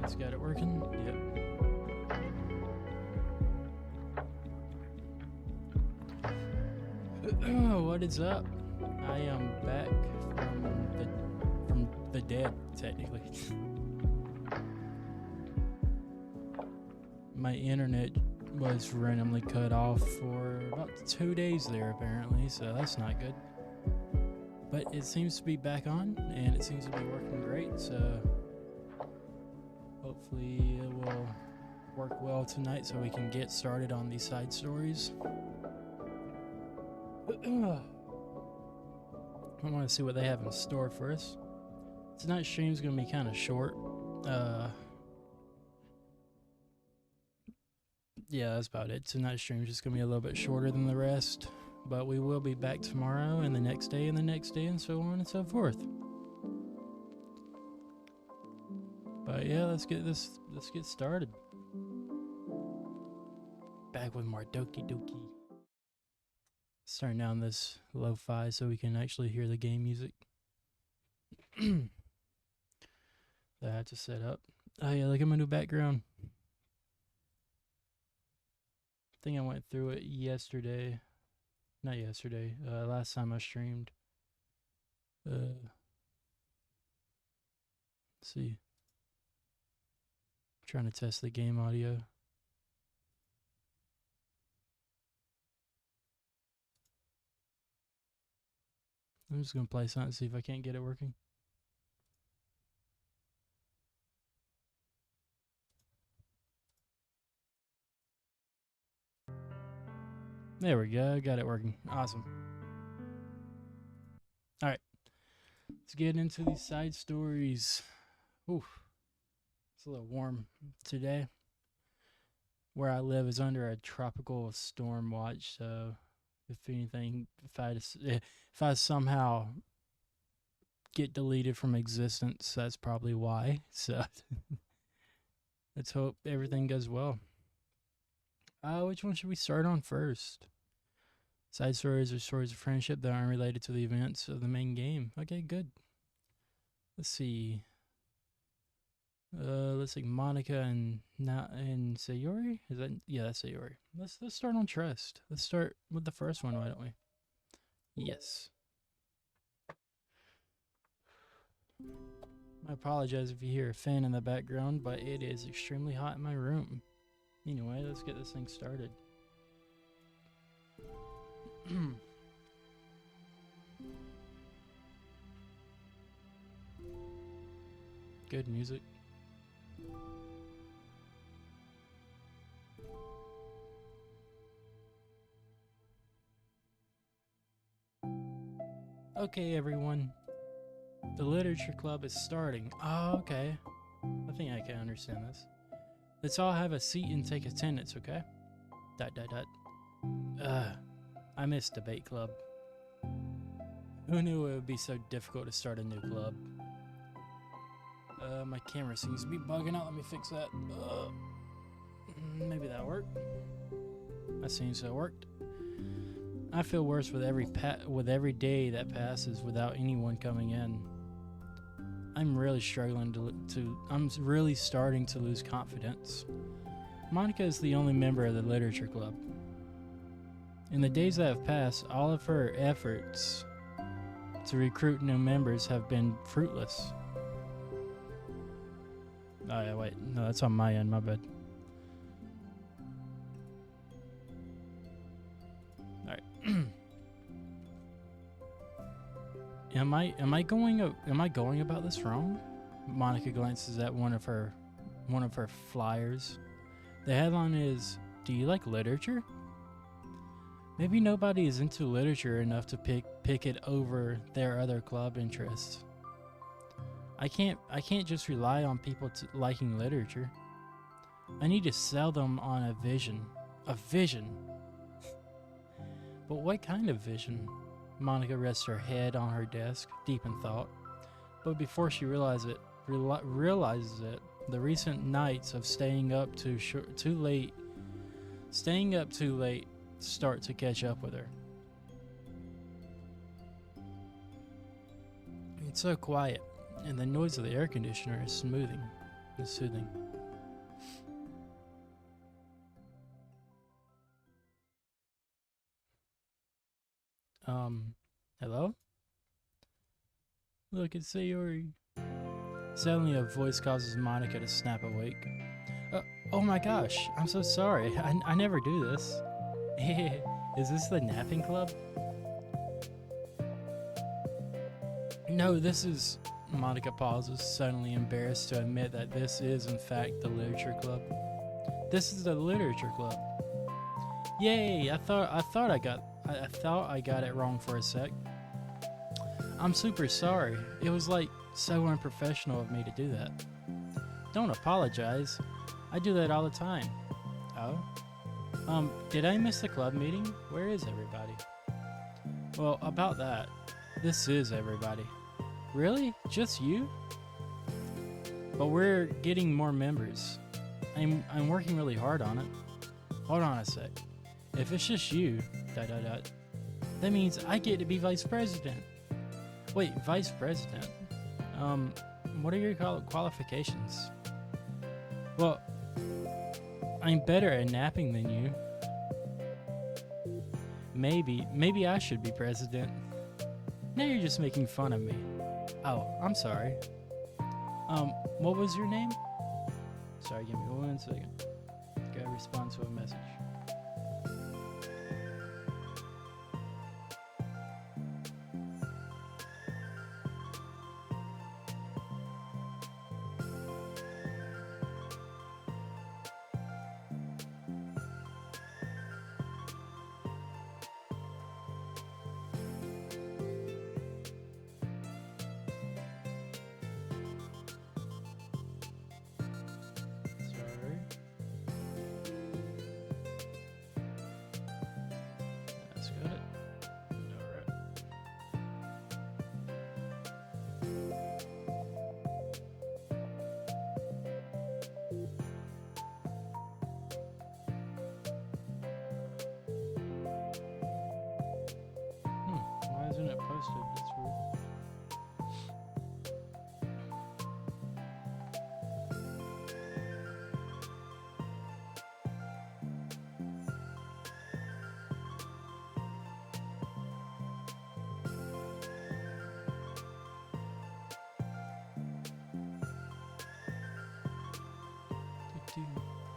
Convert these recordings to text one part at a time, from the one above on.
It's got it working. Yep. What is up? I am back from the dead, technically. My internet was randomly cut off for about 2 days there, apparently, so that's not good. But it seems to be back on, and it seems to be working great, so hopefully it will work well tonight so we can get started on these side stories. I want to see what they have in store for us. Tonight's stream is going to be kind of short. Yeah, that's about it. Tonight's stream is just going to be a little bit shorter than the rest. But we will be back tomorrow and the next day and the next day and so on and so forth. But yeah, let's get started. Back with more Doki-Doki. Let's turn down this lo-fi so we can actually hear the game music. That I have to set up. Oh yeah, look at my new background. I think I went through it yesterday. Not yesterday. Last time I streamed. Let's see. I'm trying to test the game audio. I'm just gonna play something, see if I can't get it working. There we go, got it working. Awesome. Alright. Let's get into these side stories. Oof. It's a little warm today. Where I live is under a tropical storm watch, so if anything, if I somehow get deleted from existence, that's probably why. So let's hope everything goes well. Which one should we start on first? Side stories are stories of friendship that aren't related to the events of the main game. Okay, good. Let's see. Let's see, Monica and Sayori. Is that that's Sayori. Let's start on trust. Let's start with the first one, why don't we? Yes. I apologize if you hear a fan in the background, but it is extremely hot in my room. Anyway, let's get this thing started. Good music. Okay, everyone. The literature club is starting. Oh, okay. I think I can understand this. Let's all have a seat and take attendance, okay? ... I miss debate club. Who knew it would be so difficult to start a new club? My camera seems to be bugging out. Let me fix that. Maybe that worked. That seems to have worked. I feel worse with every day that passes without anyone coming in. I'm really struggling I'm really starting to lose confidence. Monica is the only member of the literature club. In the days that have passed, all of her efforts to recruit new members have been fruitless. Oh yeah, wait. No, that's on my end, my bad. Alright. Am I going about this wrong? Monica glances at one of her flyers. The headline is, "Do you like literature?" Maybe nobody is into literature enough to pick it over their other club interests. I can't just rely on people liking literature. I need to sell them on a vision. A vision. But what kind of vision? Monica rests her head on her desk, deep in thought. But before she realizes it, the recent nights of staying up too late start to catch up with her. It's so quiet, and the noise of the air conditioner is soothing. Hello? Look, it's Sayori. Suddenly a voice causes Monica to snap awake. Oh my gosh, I'm so sorry. I never do this. Is this the napping club? No, this is... Monica pauses, suddenly embarrassed to admit that this is in fact the literature club. This is the literature club. Yay! I thought I got it wrong for a sec. I'm super sorry. It was like so unprofessional of me to do that. Don't apologize. I do that all the time. Oh? Did I miss the club meeting? Where is everybody? Well, about that. This is everybody. Really? Just you? But we're getting more members. I'm working really hard on it. Hold on a sec. If it's just you, ... that means I get to be vice president. Wait, vice president? What are your qualifications? Well, I'm better at napping than you. Maybe I should be president. Now you're just making fun of me. Oh, I'm sorry. What was your name? Sorry, give me 1 second. Gotta respond to a message.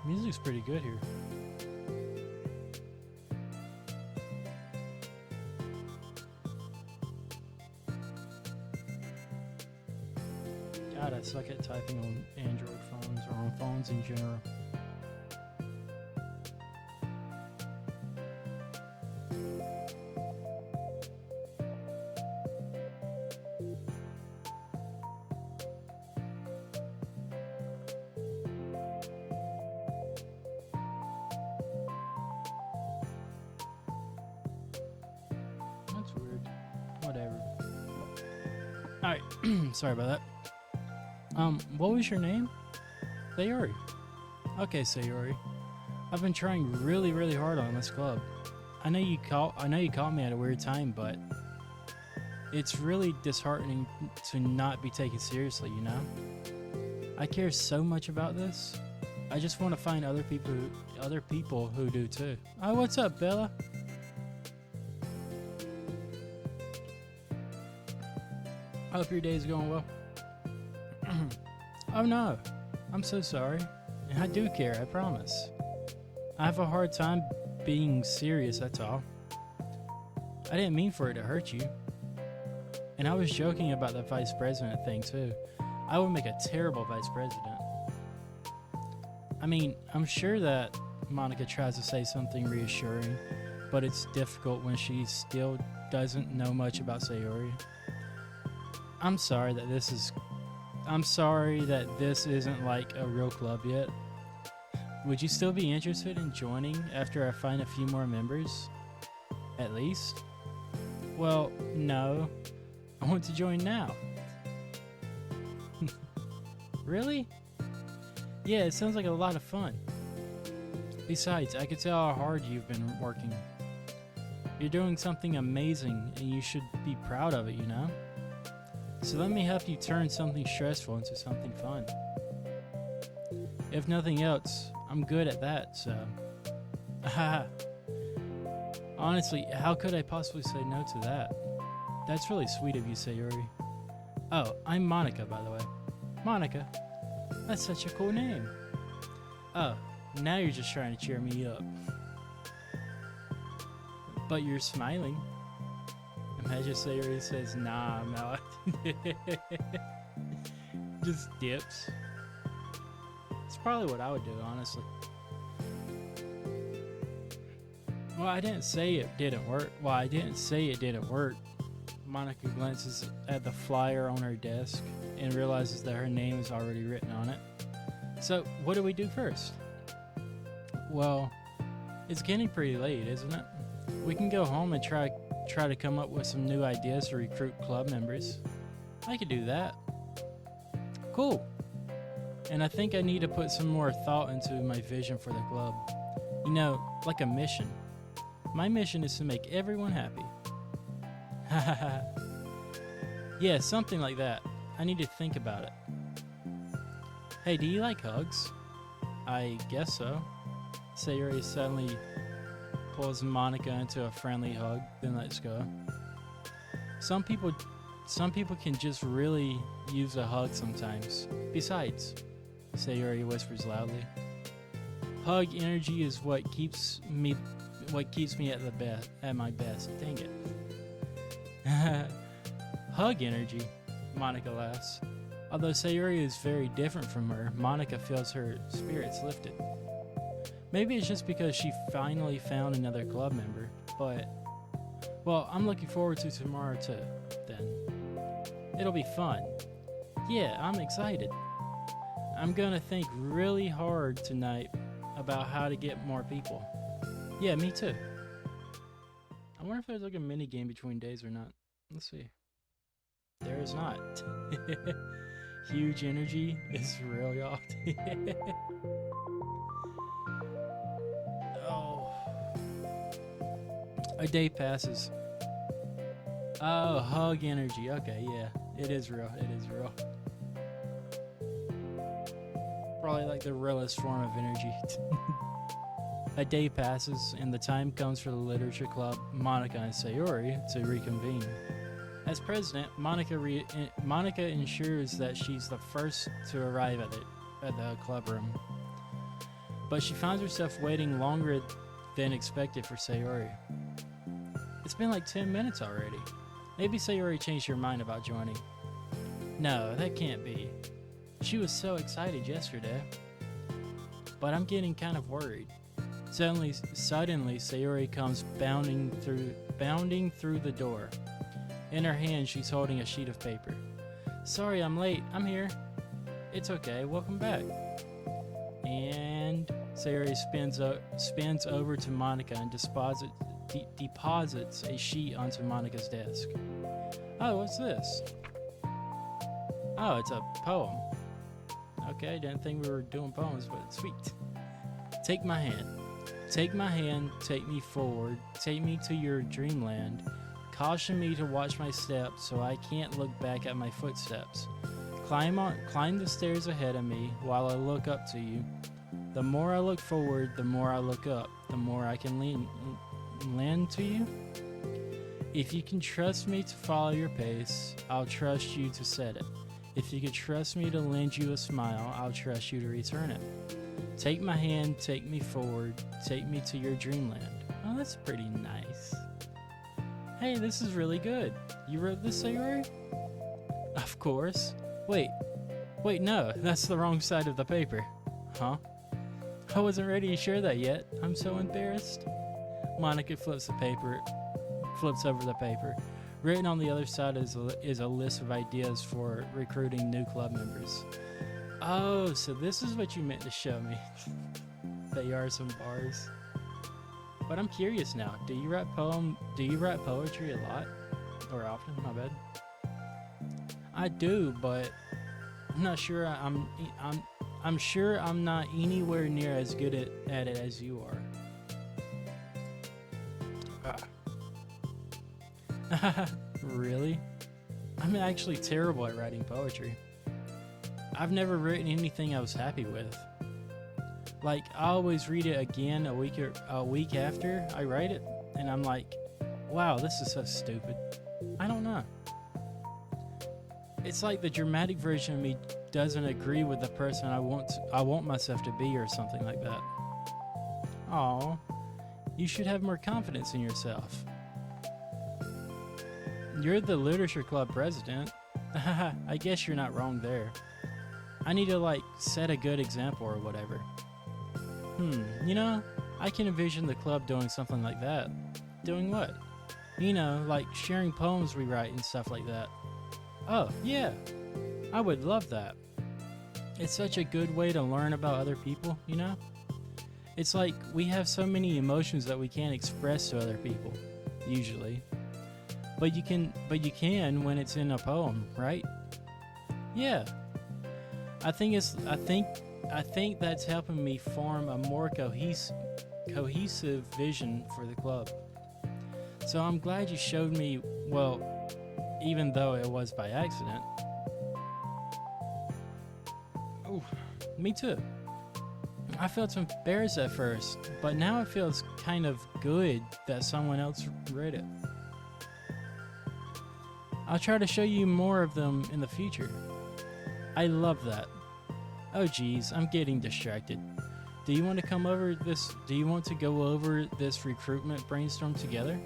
Music's pretty good here. God, I suck at typing on Android phones or on phones in general. That's weird. Whatever. Alright, sorry about that. What was your name? Sayori. Okay, Sayori. I've been trying really, really hard on this club. I know you caught me at a weird time, but it's really disheartening to not be taken seriously, you know? I care so much about this. I just want to find other people who do too. Oh, what's up, Bella? I hope your day's going well. Oh no, I'm so sorry. I do care, I promise. I have a hard time being serious, that's all. I didn't mean for it to hurt you. And I was joking about the vice president thing too. I would make a terrible vice president. I mean, I'm sure that Monica tries to say something reassuring, but it's difficult when she still doesn't know much about Sayori. I'm sorry that this isn't like a real club yet. Would you still be interested in joining after I find a few more members? At least? Well, no. I want to join now. Really? Yeah, it sounds like a lot of fun. Besides, I could tell how hard you've been working. You're doing something amazing and you should be proud of it, you know? So let me help you turn something stressful into something fun. If nothing else, I'm good at that, so... Honestly, how could I possibly say no to that? That's really sweet of you, Sayori. Oh, I'm Monica, by the way. Monica? That's such a cool name. Oh, now you're just trying to cheer me up. But you're smiling. Imagine Sayori says, nah, I'm not. Just dips. It's probably what I would do, honestly. Well, I didn't say it didn't work. Monica glances at the flyer on her desk and realizes that her name is already written on it. So, what do we do first? Well, it's getting pretty late, isn't it? We can go home and try to come up with some new ideas to recruit club members. I could do that. Cool. And I think I need to put some more thought into my vision for the club. You know, like a mission. My mission is to make everyone happy. Hahaha. Yeah, something like that. I need to think about it. Hey, do you like hugs? I guess so. Sayori suddenly pulls Monica into a friendly hug, then lets go. Some people can just really use a hug sometimes. Besides, Sayori whispers loudly, hug energy is what keeps me at my best. Dang it. Hug energy, Monica laughs. Although Sayori is very different from her, Monica feels her spirits lifted. Maybe it's just because she finally found another club member, but... Well, I'm looking forward to tomorrow too, then. It'll be fun. Yeah, I'm excited. I'm gonna think really hard tonight about how to get more people. Yeah, me too. I wonder if there's like a mini game between days or not. Let's see. There is not. Huge energy is real, y'all. Oh. A day passes. Oh, hug energy. Okay, yeah. It is real. It is real. Probably like the realest form of energy. A day passes, and the time comes for the literature club, Monica and Sayori, to reconvene. As president, Monica ensures that she's the first to arrive at the club room. but she finds herself waiting longer than expected for Sayori. It's been like 10 minutes already. Maybe Sayori changed her mind about joining. No, that can't be. She was so excited yesterday. But I'm getting kind of worried. Suddenly, Sayori comes bounding through the door. In her hand, she's holding a sheet of paper. Sorry, I'm late. I'm here. It's okay. Welcome back. And Sayori spins over to Monica and deposits a sheet onto Monica's desk. Oh, what's this? Oh, it's a poem. Okay, I didn't think we were doing poems, but sweet. Take my hand. Take my hand, take me forward, take me to your dreamland. Caution me to watch my steps so I can't look back at my footsteps. Climb the stairs ahead of me while I look up to you. The more I look forward, the more I look up, the more I can lend to you. If you can trust me to follow your pace, I'll trust you to set it. If you can trust me to lend you a smile, I'll trust you to return it. Take my hand, take me forward, take me to your dreamland. Oh, that's pretty nice. Hey, this is really good. You wrote this, Sayori? Of course. Wait, no, that's the wrong side of the paper. Huh? I wasn't ready to share that yet. I'm so embarrassed. Monica flips over the paper. Written on the other side is a list of ideas for recruiting new club members. Oh, so this is what you meant to show me. They are some bars. But I'm curious now. Do you write poetry a lot? Or often? My bad. I do, but I'm not sure I'm sure I'm not anywhere near as good at it as you are. Really? I'm actually terrible at writing poetry. I've never written anything I was happy with. Like, I always read it again a week after I write it, and I'm like, wow, this is so stupid. I don't know. It's like the dramatic version of me doesn't agree with the person I want myself to be, or something like that. Aw, you should have more confidence in yourself. You're the literature club president. I guess you're not wrong there. I need to, set a good example or whatever. I can envision the club doing something like that. Doing what? Like sharing poems we write and stuff like that. Oh, yeah. I would love that. It's such a good way to learn about other people, It's like we have so many emotions that we can't express to other people, usually. But you can when it's in a poem, right? Yeah. I think that's helping me form a more cohesive vision for the club. So I'm glad you showed me, well, even though it was by accident. Ooh, me too. I felt embarrassed at first, but now it feels kind of good that someone else read it. I'll try to show you more of them in the future. I love that. Oh geez, I'm getting distracted. Do you want to go over this recruitment brainstorm together?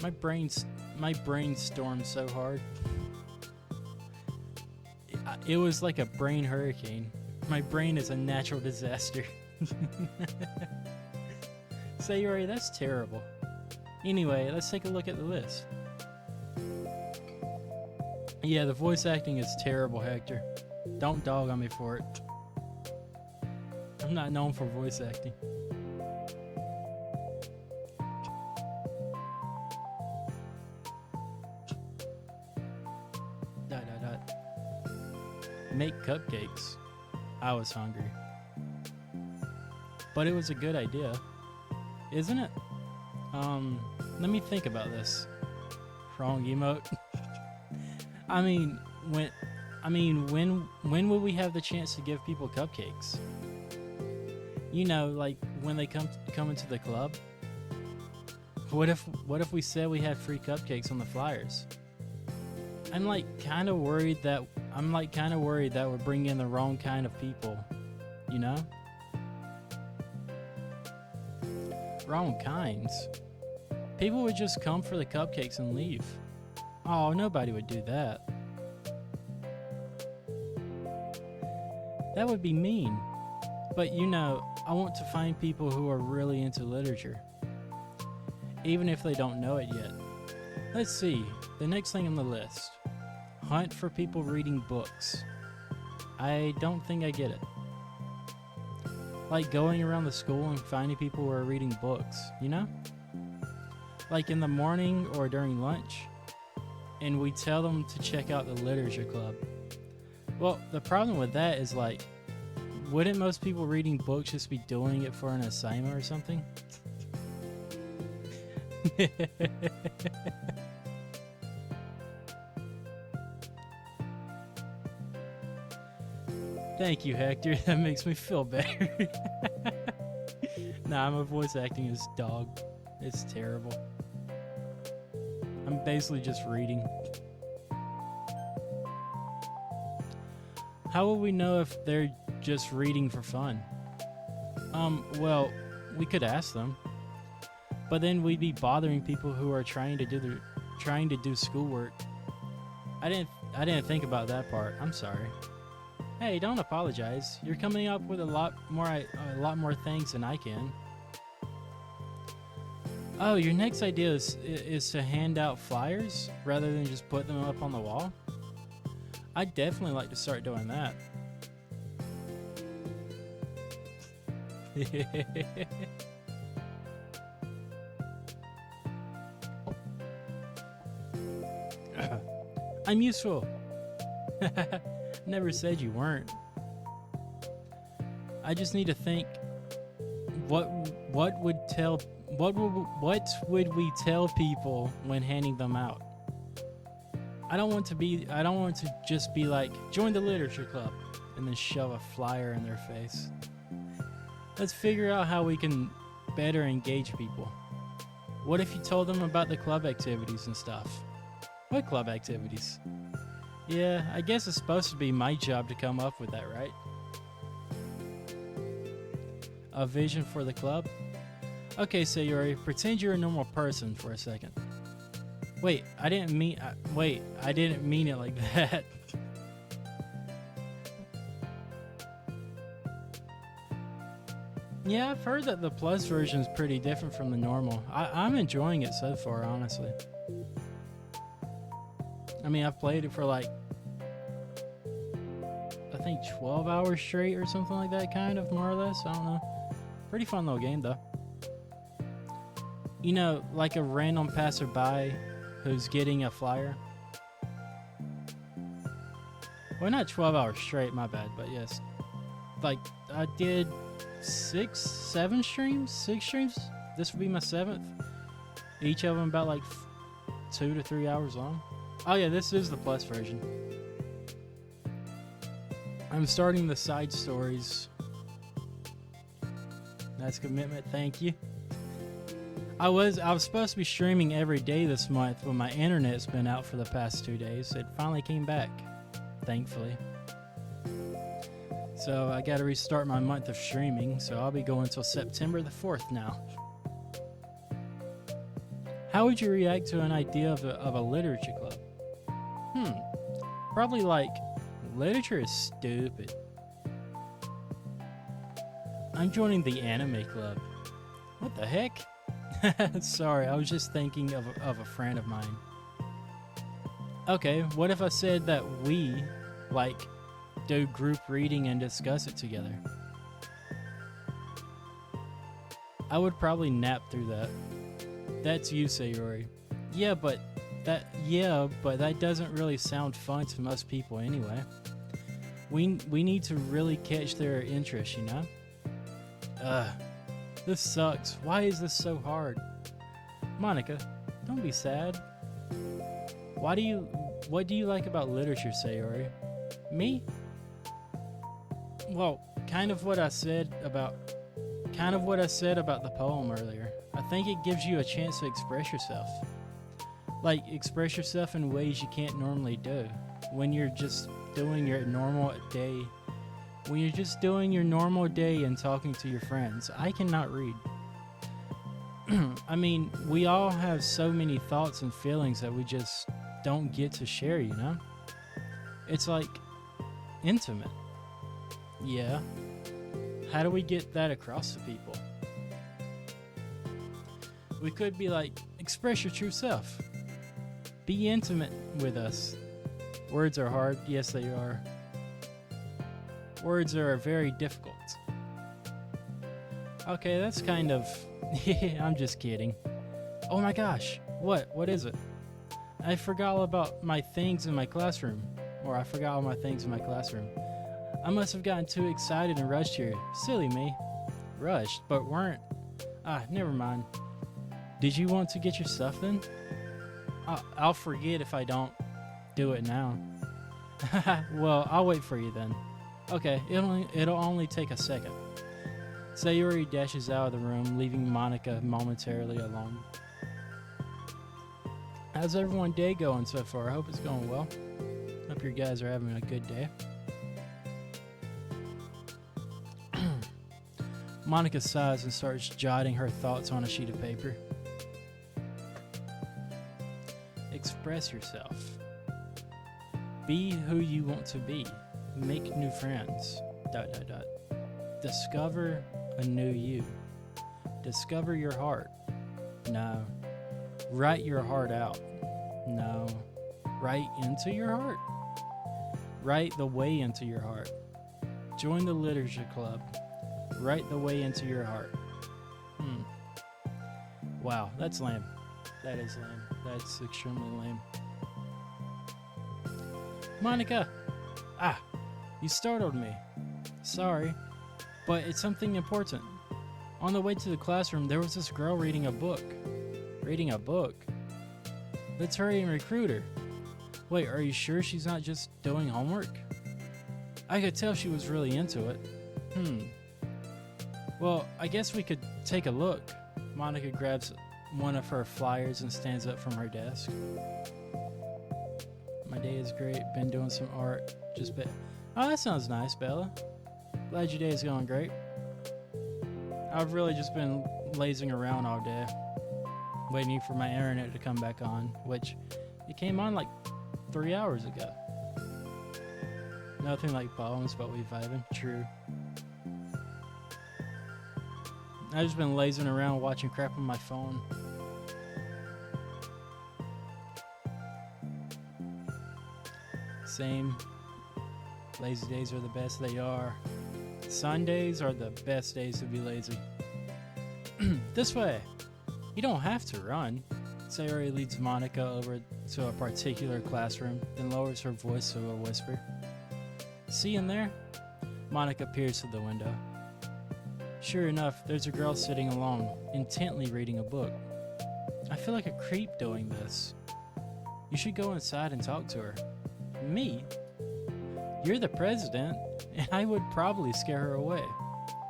My brain stormed so hard. It was like a brain hurricane. My brain is a natural disaster. Sayori, that's terrible. Anyway, let's take a look at the list. Yeah, the voice acting is terrible, Hector. Don't dog on me for it. I'm not known for voice acting. Make cupcakes. I was hungry. But it was a good idea, isn't it? Let me think about this. Wrong emote. When will we have the chance to give people cupcakes? Like when they come into the club? What if we said we had free cupcakes on the flyers? I'm kind of worried that would bring in the wrong kind of people, wrong kinds. People would just come for the cupcakes and leave. Oh, nobody would do that. That would be mean. But you know, I want to find people who are really into literature, even if they don't know it yet. Let's see, the next thing on the list. Hunt for people reading books. I don't think I get it. Like going around the school and finding people who are reading books, you know? Like in the morning or during lunch. And we tell them to check out the literature club. Well, the problem with that is like, wouldn't most people reading books just be doing it for an assignment or something? Thank you, Hector. That makes me feel better. Nah, my voice acting is dog. It's terrible. I'm basically just reading. How will we know if they're just reading for fun? Well, we could ask them. But then we'd be bothering people who are trying to do schoolwork. I didn't think about that part. I'm sorry. Hey, don't apologize. You're coming up with a lot more things than I can. Oh, your next idea is to hand out flyers rather than just put them up on the wall? I'd definitely like to start doing that. I'm useful. Never said you weren't. I just need to think. What would we tell people when handing them out? I don't want to just be like, join the literature club, and then shove a flyer in their face. Let's figure out how we can better engage people. What if you told them about the club activities and stuff? What club activities? Yeah, I guess it's supposed to be my job to come up with that, right? A vision for the club? Okay, Sayori, pretend you're a normal person for a second. Wait, I didn't mean it like that. Yeah, I've heard that the plus version is pretty different from the normal. I'm enjoying it so far, honestly. I mean, I've played it for like, I think 12 hours straight or something like that, kind of, more or less. I don't know. Pretty fun little game, though. You know, like a random passerby who's getting a flyer. Well, not 12 hours straight, my bad, but yes. Like, I did 6 streams? This would be my 7th. Each of them about like 2 to 3 hours long. Oh yeah, this is the plus version. I'm starting the side stories. That's commitment, thank you. I was supposed to be streaming every day this month, but my internet's been out for the past 2 days. It finally came back, thankfully. So I gotta restart my month of streaming, so I'll be going until September the 4th now. How would you react to an idea of a literature club? Probably like, literature is stupid. I'm joining the anime club. What the heck? Sorry, I was just thinking of a friend of mine. Okay, what if I said that we, like, do group reading and discuss it together? I would probably nap through that. That's you, Sayori. Yeah, but that doesn't really sound fun to most people anyway. We need to really catch their interest, you know? This sucks. Why is this so hard? Monica, don't be sad. What do you like about literature, Sayori? Me? Well, kind of what I said about the poem earlier. I think it gives you a chance to express yourself. Like, express yourself in ways you can't normally do. When you're just doing your normal day. When you're just doing your normal day and talking to your friends. I cannot read. I mean, we all have so many thoughts and feelings that we just don't get to share, you know? It's like intimate. Yeah. How do we get that across to people? We could be like, express your true self. Be intimate with us. Words are hard. Yes, they are. Words are very difficult. Okay, that's kind of... I'm just kidding. Oh my gosh. What is it? I forgot all about my things in my classroom. Or I forgot all my things in my classroom. I must have gotten too excited and rushed here. Silly me. Rushed, but weren't. Never mind. Did you want to get your stuff then? I'll forget if I don't do it now. Well, I'll wait for you then. Okay, it'll only take a second. Sayori dashes out of the room, leaving Monica momentarily alone. How's everyone's day going so far? I hope it's going well. Hope you guys are having a good day. Monica sighs and starts jotting her thoughts on a sheet of paper. Express yourself. Be who you want to be. Make new friends. ... Discover a new you. Discover your heart. No. Write your heart out. No. Write into your heart. Write the way into your heart. Join the literature club. Write the way into your heart. Wow, that's lame. That is lame. That's extremely lame. Monica! You startled me. Sorry, but it's something important. On the way to the classroom, there was this girl reading a book. Reading a book? Let's hurry and recruit her. Wait, are you sure she's not just doing homework? I could tell she was really into it. Well, I guess we could take a look. Monica grabs one of her flyers and stands up from her desk. My day is great. Been doing some art. Oh, that sounds nice, Bella. Glad your day is going great. I've really just been lazing around all day, waiting for my internet to come back on, which it came on like 3 hours ago. Nothing like problems, but we vibing. True. I've just been lazing around watching crap on my phone. Same. Lazy days are the best they are. Sundays are the best days to be lazy. This way. You don't have to run. Sayori leads Monica over to a particular classroom, then lowers her voice to a whisper. See in there? Monica peers through the window. Sure enough, there's a girl sitting alone, intently reading a book. I feel like a creep doing this. You should go inside and talk to her. Me? You're the president, and I would probably scare her away.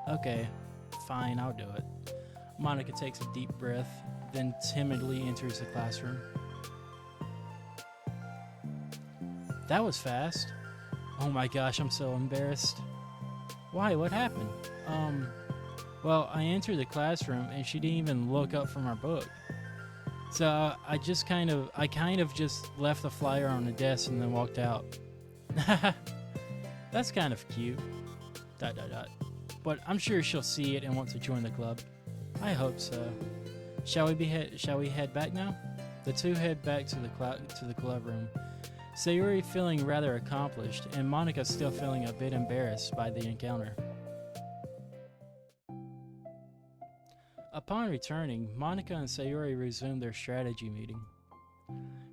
Okay, fine, I'll do it. Monica takes a deep breath, then timidly enters the classroom. That was fast. Oh my gosh, I'm so embarrassed. Why? What happened? Well, I entered the classroom and she didn't even look up from her book. So I kind of just left the flyer on the desk and then walked out. That's kind of cute. ... But I'm sure she'll see it and want to join the club. I hope so. Shall we head back now? The two head back to the club room. Sayori feeling rather accomplished, and Monica still feeling a bit embarrassed by the encounter. Upon returning, Monica and Sayori resume their strategy meeting.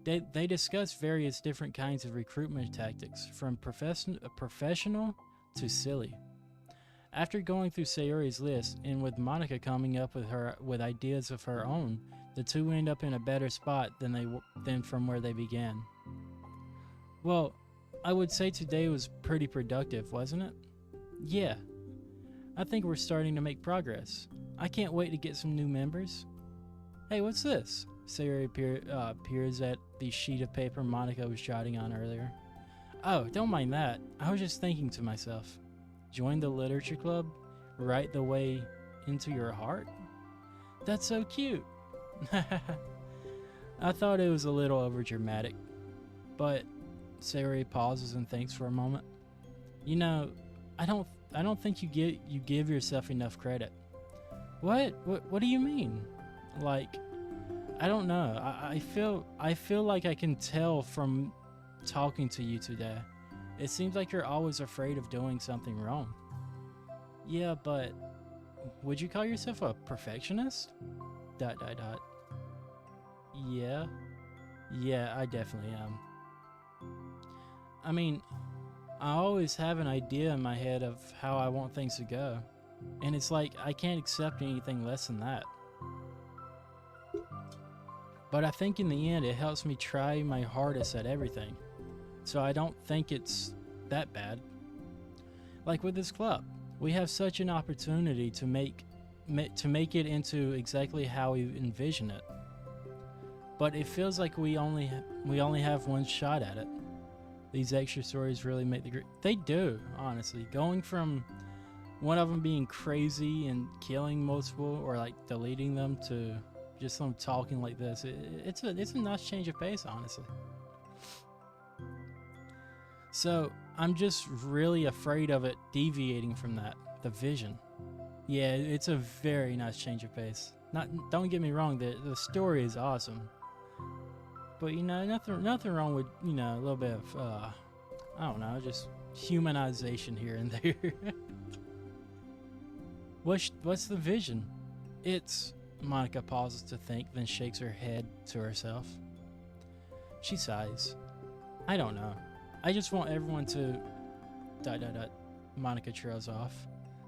They discuss various different kinds of recruitment tactics, from professional to silly. After going through Sayori's list, and with Monica coming up with ideas of her own, the two end up in a better spot than from where they began. Well, I would say today was pretty productive, wasn't it? Yeah. I think we're starting to make progress. I can't wait to get some new members. Hey, what's this? Sayori peers at the sheet of paper Monica was jotting on earlier. Oh, don't mind that. I was just thinking to myself. Join the literature club? Write the way into your heart? That's so cute. I thought it was a little overdramatic, but Sayori pauses and thinks for a moment. You know, I don't think you give yourself enough credit. What do you mean? Like, I don't know. I feel like I can tell from talking to you today. It seems like you're always afraid of doing something wrong. Yeah, but would you call yourself a perfectionist? ... Yeah. Yeah, I definitely am. I mean, I always have an idea in my head of how I want things to go. And it's like I can't accept anything less than that. But I think in the end it helps me try my hardest at everything. So I don't think it's that bad. Like with this club, we have such an opportunity to make it into exactly how we envision it. But it feels like we only have one shot at it. These extra stories really make the they do, honestly. Going from one of them being crazy and killing multiple or like deleting them to just them talking like this, it's a nice change of pace, honestly. So I'm just really afraid of it deviating from that, the vision. Yeah, it's a very nice change of pace. Don't get me wrong, the story is awesome. But you know, nothing wrong with, you know, a little bit of I don't know, just humanization here and there. What's the vision? It's... Monica pauses to think, then shakes her head to herself. She sighs. I don't know. I just want everyone to... ... Monica trails off.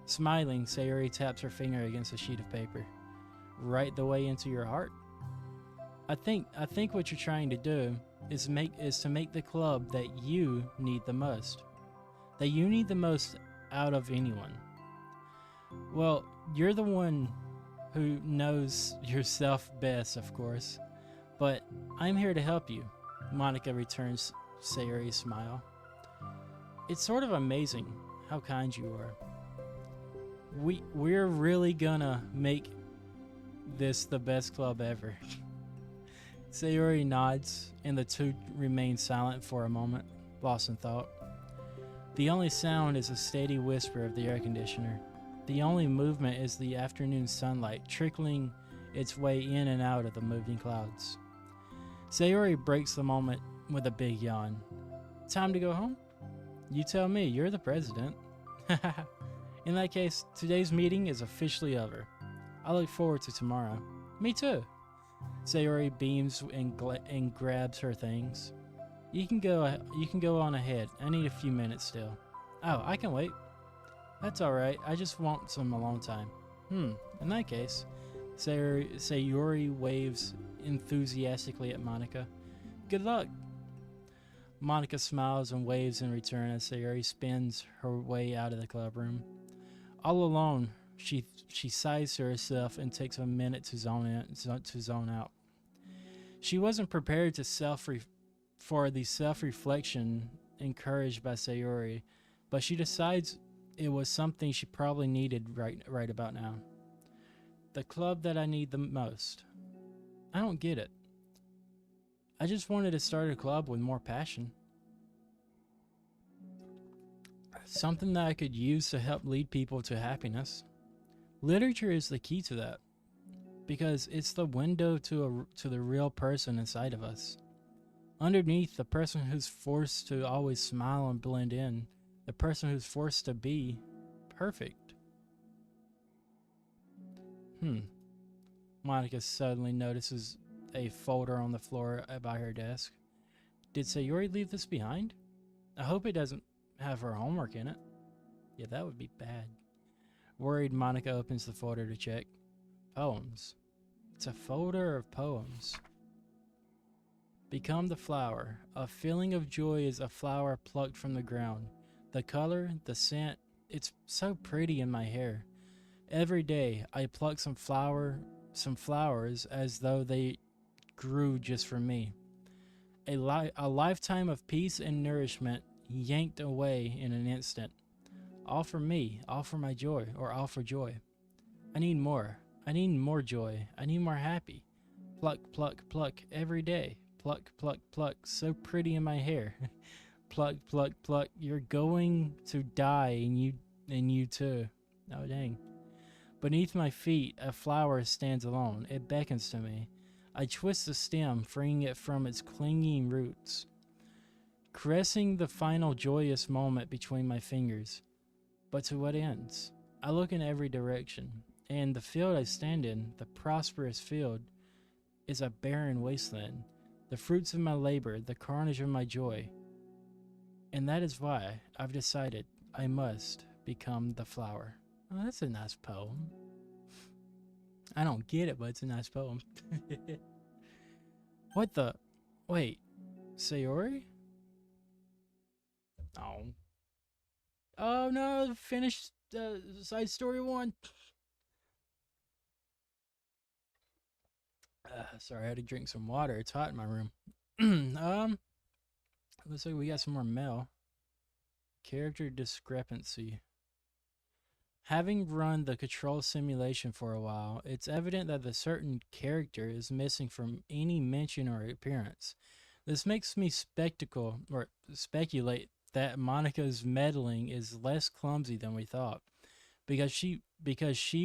Smiling, Sayori taps her finger against a sheet of paper. Right the way into your heart? I think what you're trying to do is to make the club that you need the most. That you need the most out of anyone. Well, you're the one who knows yourself best, of course. But I'm here to help you, Monica returns Sayori's smile. It's sort of amazing how kind you are. We're really gonna make this the best club ever. Sayori nods, and the two remain silent for a moment, lost in thought. The only sound is a steady whisper of the air conditioner. The only movement is the afternoon sunlight trickling its way in and out of the moving clouds. Sayori breaks the moment with a big yawn. Time to go home? You tell me, you're the president. In that case, today's meeting is officially over. I look forward to tomorrow. Me too. Sayori beams and grabs her things. You can go on ahead. I need a few minutes still. Oh, I can wait. That's alright. I just want some alone time. In that case, Sayori waves enthusiastically at Monica. Good luck. Monica smiles and waves in return as Sayori spins her way out of the club room. All alone, she sighs to herself and takes a minute to zone out. She wasn't prepared for the self-reflection encouraged by Sayori, but she decides it was something she probably needed right about now. The club that I need the most. I don't get it. I just wanted to start a club with more passion. Something that I could use to help lead people to happiness. Literature is the key to that, because it's the window to the real person inside of us. Underneath, the person who's forced to always smile and blend in, the person who's forced to be perfect. Monica suddenly notices a folder on the floor by her desk. Did Sayori leave this behind? I hope it doesn't have her homework in it. Yeah, that would be bad. Worried, Monica opens the folder to check. Poems. It's a folder of poems. Become the flower. A feeling of joy is a flower plucked from the ground. The color, the scent, it's so pretty in my hair. Every day I pluck some flowers as though they grew just for me. A lifetime of peace and nourishment yanked away in an instant. All for me, all for my joy, or all for joy. I need more. I need more joy. I need more happy. Pluck, pluck, pluck every day. Pluck, pluck, pluck. So pretty in my hair. Pluck, pluck, pluck. You're going to die, and you too. Oh dang. Beneath my feet, a flower stands alone. It beckons to me. I twist the stem, freeing it from its clinging roots, caressing the final joyous moment between my fingers. But to what ends? I look in every direction, and the field I stand in, the prosperous field, is a barren wasteland. The fruits of my labor, the carnage of my joy. And that is why I've decided I must become the flower. Oh, that's a nice poem. I don't get it, but it's a nice poem. What the? Wait, Sayori? Oh. Oh no, finished side story 1. Sorry, I had to drink some water. It's hot in my room. Looks like we got some more mail. Character discrepancy. Having run the control simulation for a while, it's evident that the certain character is missing from any mention or appearance. This makes me speculate that Monica's meddling is less clumsy than we thought, because she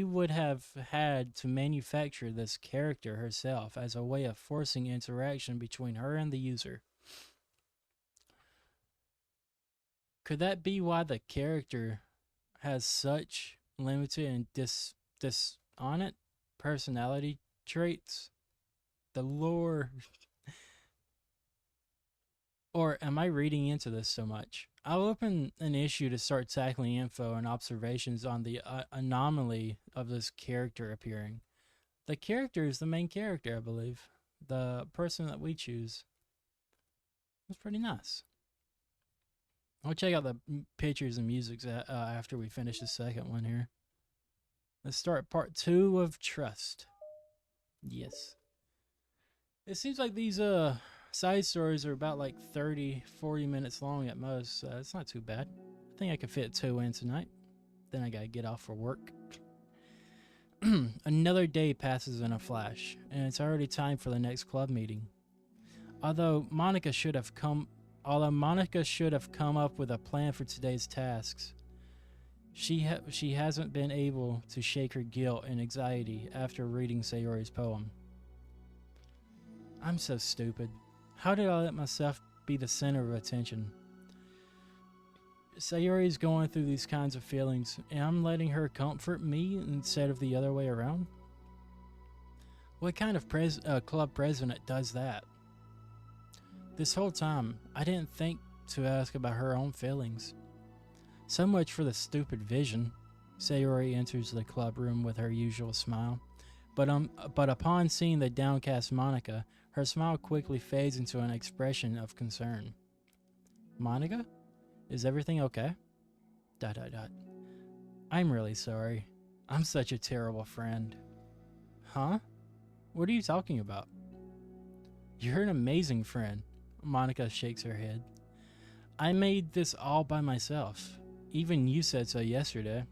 would have had to manufacture this character herself as a way of forcing interaction between her and the user. Could that be why the character has such limited and dishonest personality traits? The lore. Or am I reading into this so much? I'll open an issue to start tackling info and observations on the anomaly of this character appearing. The character is the main character, I believe. The person that we choose. That's pretty nice. I'll check out the pictures and music after we finish the second one here. Let's start part 2 of Trust. Yes. It seems like these side stories are about like 30-40 minutes long at most. It's not too bad. I think I could fit 2 in tonight. Then I gotta get off for work. Another day passes in a flash, and it's already time for the next club meeting. Although Monica should have come up with a plan for today's tasks, she hasn't been able to shake her guilt and anxiety after reading Sayori's poem. I'm so stupid. How did I let myself be the center of attention? Sayori's going through these kinds of feelings, and I'm letting her comfort me instead of the other way around? What kind of club president does that? This whole time, I didn't think to ask about her own feelings. So much for the stupid vision. Sayori enters the club room with her usual smile, but upon seeing the downcast Monica, her smile quickly fades into an expression of concern. Monica? Is everything okay? ... I'm really sorry. I'm such a terrible friend. Huh? What are you talking about? You're an amazing friend. Monica shakes her head. I made this all by myself. Even you said so yesterday.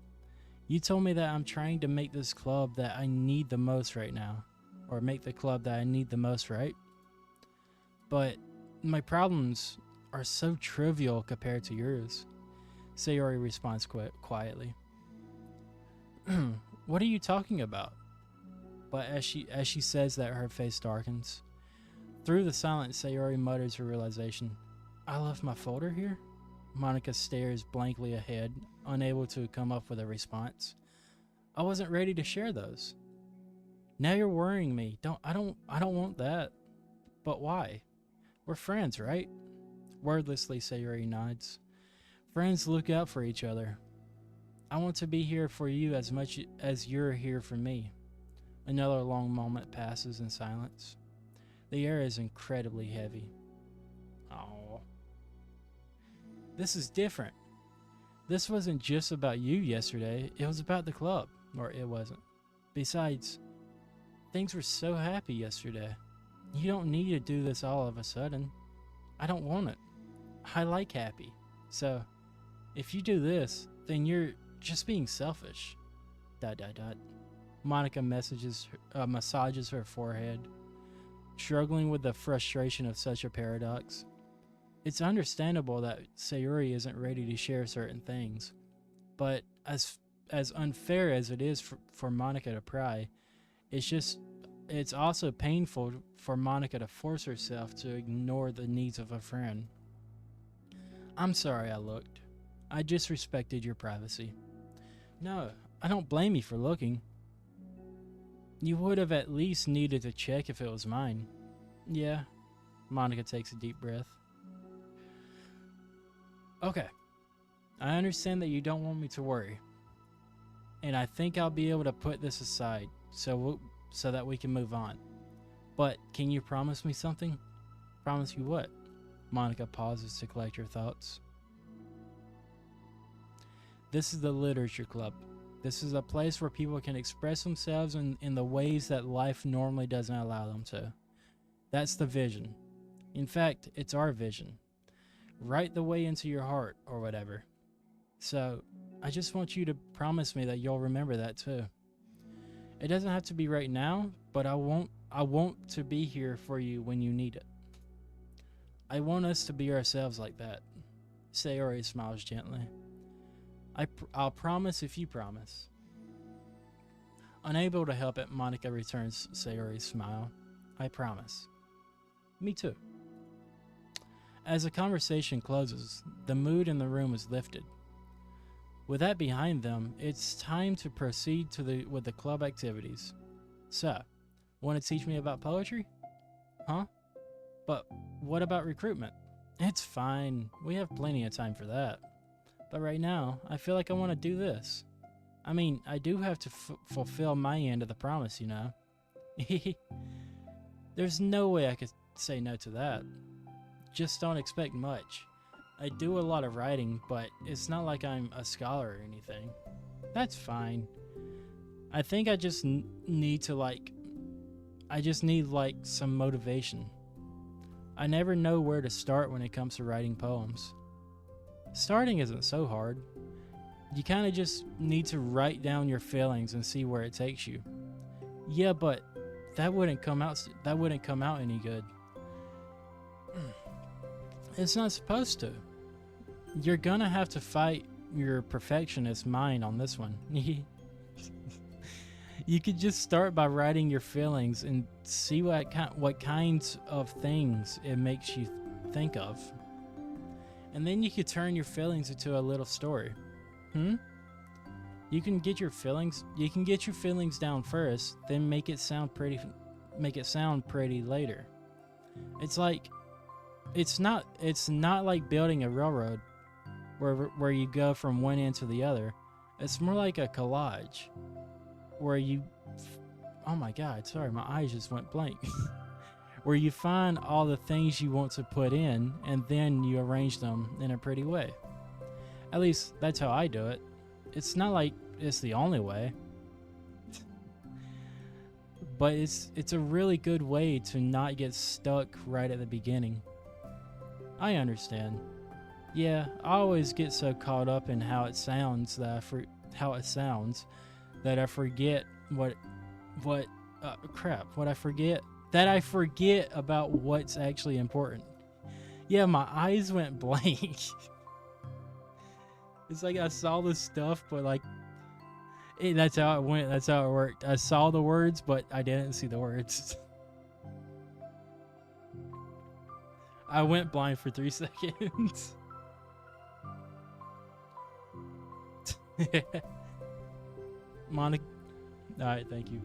You told me that I'm trying to make this club that I need the most right now. Or make the club that I need the most, right? But my problems are so trivial compared to yours. Sayori responds quietly. What are you talking about? But as she says that, her face darkens. Through the silence, Sayori mutters her realization. I left my folder here? Monica stares blankly ahead, unable to come up with a response. I wasn't ready to share those. Now you're worrying me. I don't want that. But why? We're friends, right? Wordlessly, Sayori nods. Friends look out for each other. I want to be here for you as much as you're here for me. Another long moment passes in silence. The air is incredibly heavy. Oh. This is different. This wasn't just about you yesterday. It was about the club. Or it wasn't. Besides, things were so happy yesterday. You don't need to do this all of a sudden. I don't want it. I like happy. So, if you do this, then you're just being selfish. ... Monica massages her forehead, struggling with the frustration of such a paradox. It's understandable that Sayuri isn't ready to share certain things, but as unfair as it is for Monica to pry, it's also painful for Monica to force herself to ignore the needs of a friend. I'm sorry I looked. I disrespected your privacy. No, I don't blame you for looking. You would have at least needed to check if it was mine. Yeah. Monica takes a deep breath. Okay. I understand that you don't want me to worry. And I think I'll be able to put this aside so that we can move on. But can you promise me something? Promise you what? Monica pauses to collect her thoughts. This is the Literature Club. This is a place where people can express themselves in the ways that life normally doesn't allow them to. That's the vision. In fact, it's our vision. Right the way into your heart, or whatever. So, I just want you to promise me that you'll remember that too. It doesn't have to be right now, but I want to be here for you when you need it. I want us to be ourselves like that. Sayori smiles gently. I'll promise if you promise. Unable to help it, Monica returns Sayori's smile. I promise. Me too. As the conversation closes, the mood in the room is lifted. With that behind them, it's time to proceed with the club activities. So, want to teach me about poetry? Huh? But what about recruitment? It's fine. We have plenty of time for that. But right now, I feel like I want to do this. I mean, I do have to fulfill my end of the promise, you know. There's no way I could say no to that. Just don't expect much. I do a lot of writing, but it's not like I'm a scholar or anything. That's fine. I think I just need some motivation. I never know where to start when it comes to writing poems. Starting isn't so hard. You kind of just need to write down your feelings and see where it takes you. Yeah, but that wouldn't come out any good. It's not supposed to. You're gonna have to fight your perfectionist mind on this one. You could just start by writing your feelings and see what kinds of things it makes you think of. And then you could turn your feelings into a little story. You can get your feelings down first, then make it sound pretty later. It's not like building a railroad where you go from one end to the other. It's more like a collage where oh my god, sorry, my eyes just went blank. Where you find all the things you want to put in and then you arrange them in a pretty way. At least that's how I do it. It's not like it's the only way. But it's a really good way to not get stuck right at the beginning. I understand. Yeah, I always get so caught up in how it sounds that I forget I forget about what's actually important. Yeah, my eyes went blank. It's like I saw the stuff, but that's how it went. That's how it worked. I saw the words, but I didn't see the words. I went blind for 3 seconds. Monica. Alright, thank you.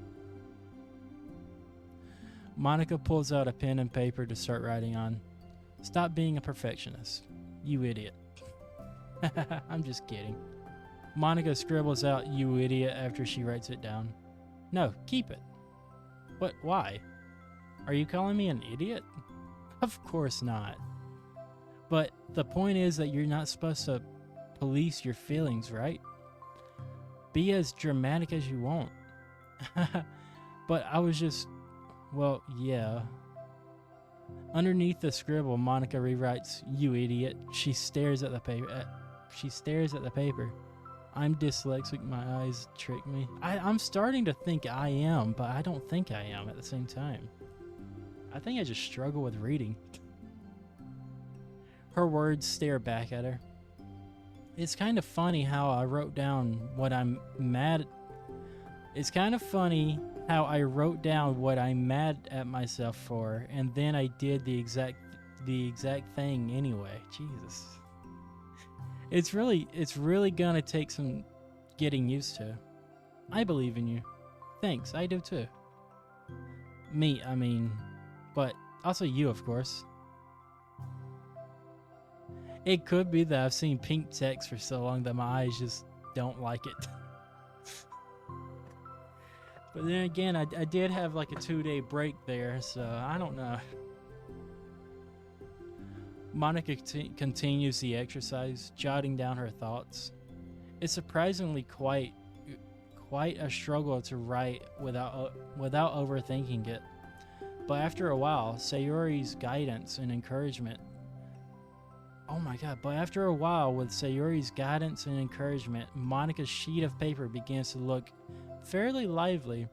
Monica pulls out a pen and paper to start writing on. Stop being a perfectionist. You idiot. I'm just kidding. Monica scribbles out "you idiot" after she writes it down. No, keep it. What? Why? Are you calling me an idiot? Of course not. But the point is that you're not supposed to police your feelings, right? Be as dramatic as you want. But I was just... Well, yeah. Underneath the scribble, Monica rewrites "you idiot." She stares at the paper. I'm dyslexic. My eyes trick me. I'm starting to think I am, but I don't think I am at the same time. I think I just struggle with reading. Her words stare back at her. It's kind of funny how I wrote down what I'm mad. It's kind of funny how I wrote down what I'm mad at myself for, and then I did the exact thing anyway. Jesus. It's really gonna take some getting used to. I believe in you. Thanks, I do too. Me, I mean, but also you, of course. It could be that I've seen pink text for so long that my eyes just don't like it. But then again, I did have like a 2-day break there, so I don't know. Monica continues the exercise, jotting down her thoughts. It's surprisingly quite a struggle to write without overthinking it. But after a while, Sayori's guidance and encouragement. Oh my god, but after a while, with Sayori's guidance and encouragement, Monica's sheet of paper begins to look fairly lively,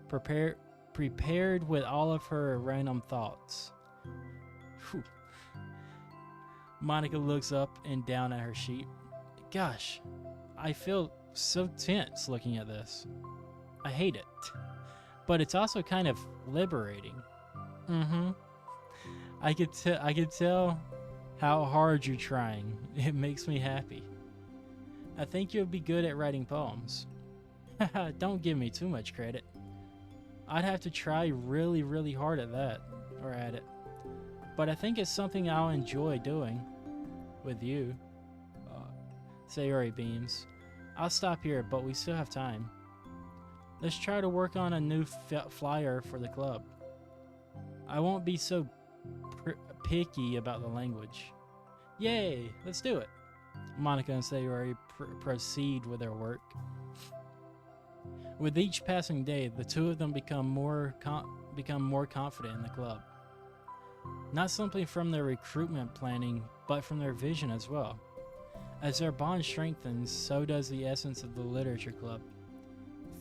prepared with all of her random thoughts. Whew. Monica looks up and down at her sheet. Gosh, I feel so tense looking at this. I hate it. But it's also kind of liberating. I could tell how hard you're trying. It makes me happy. I think you'll be good at writing poems. Don't give me too much credit. I'd have to try really, really hard at that, or at it. But I think it's something I'll enjoy doing. With you. Sayori beams. I'll stop here, but we still have time. Let's try to work on a new flyer for the club. I won't be so picky about the language. Yay, let's do it. Monica and Sayori proceed with their work. With each passing day, the two of them become more confident in the club. Not simply from their recruitment planning, but from their vision as well. As their bond strengthens, so does the essence of the literature club.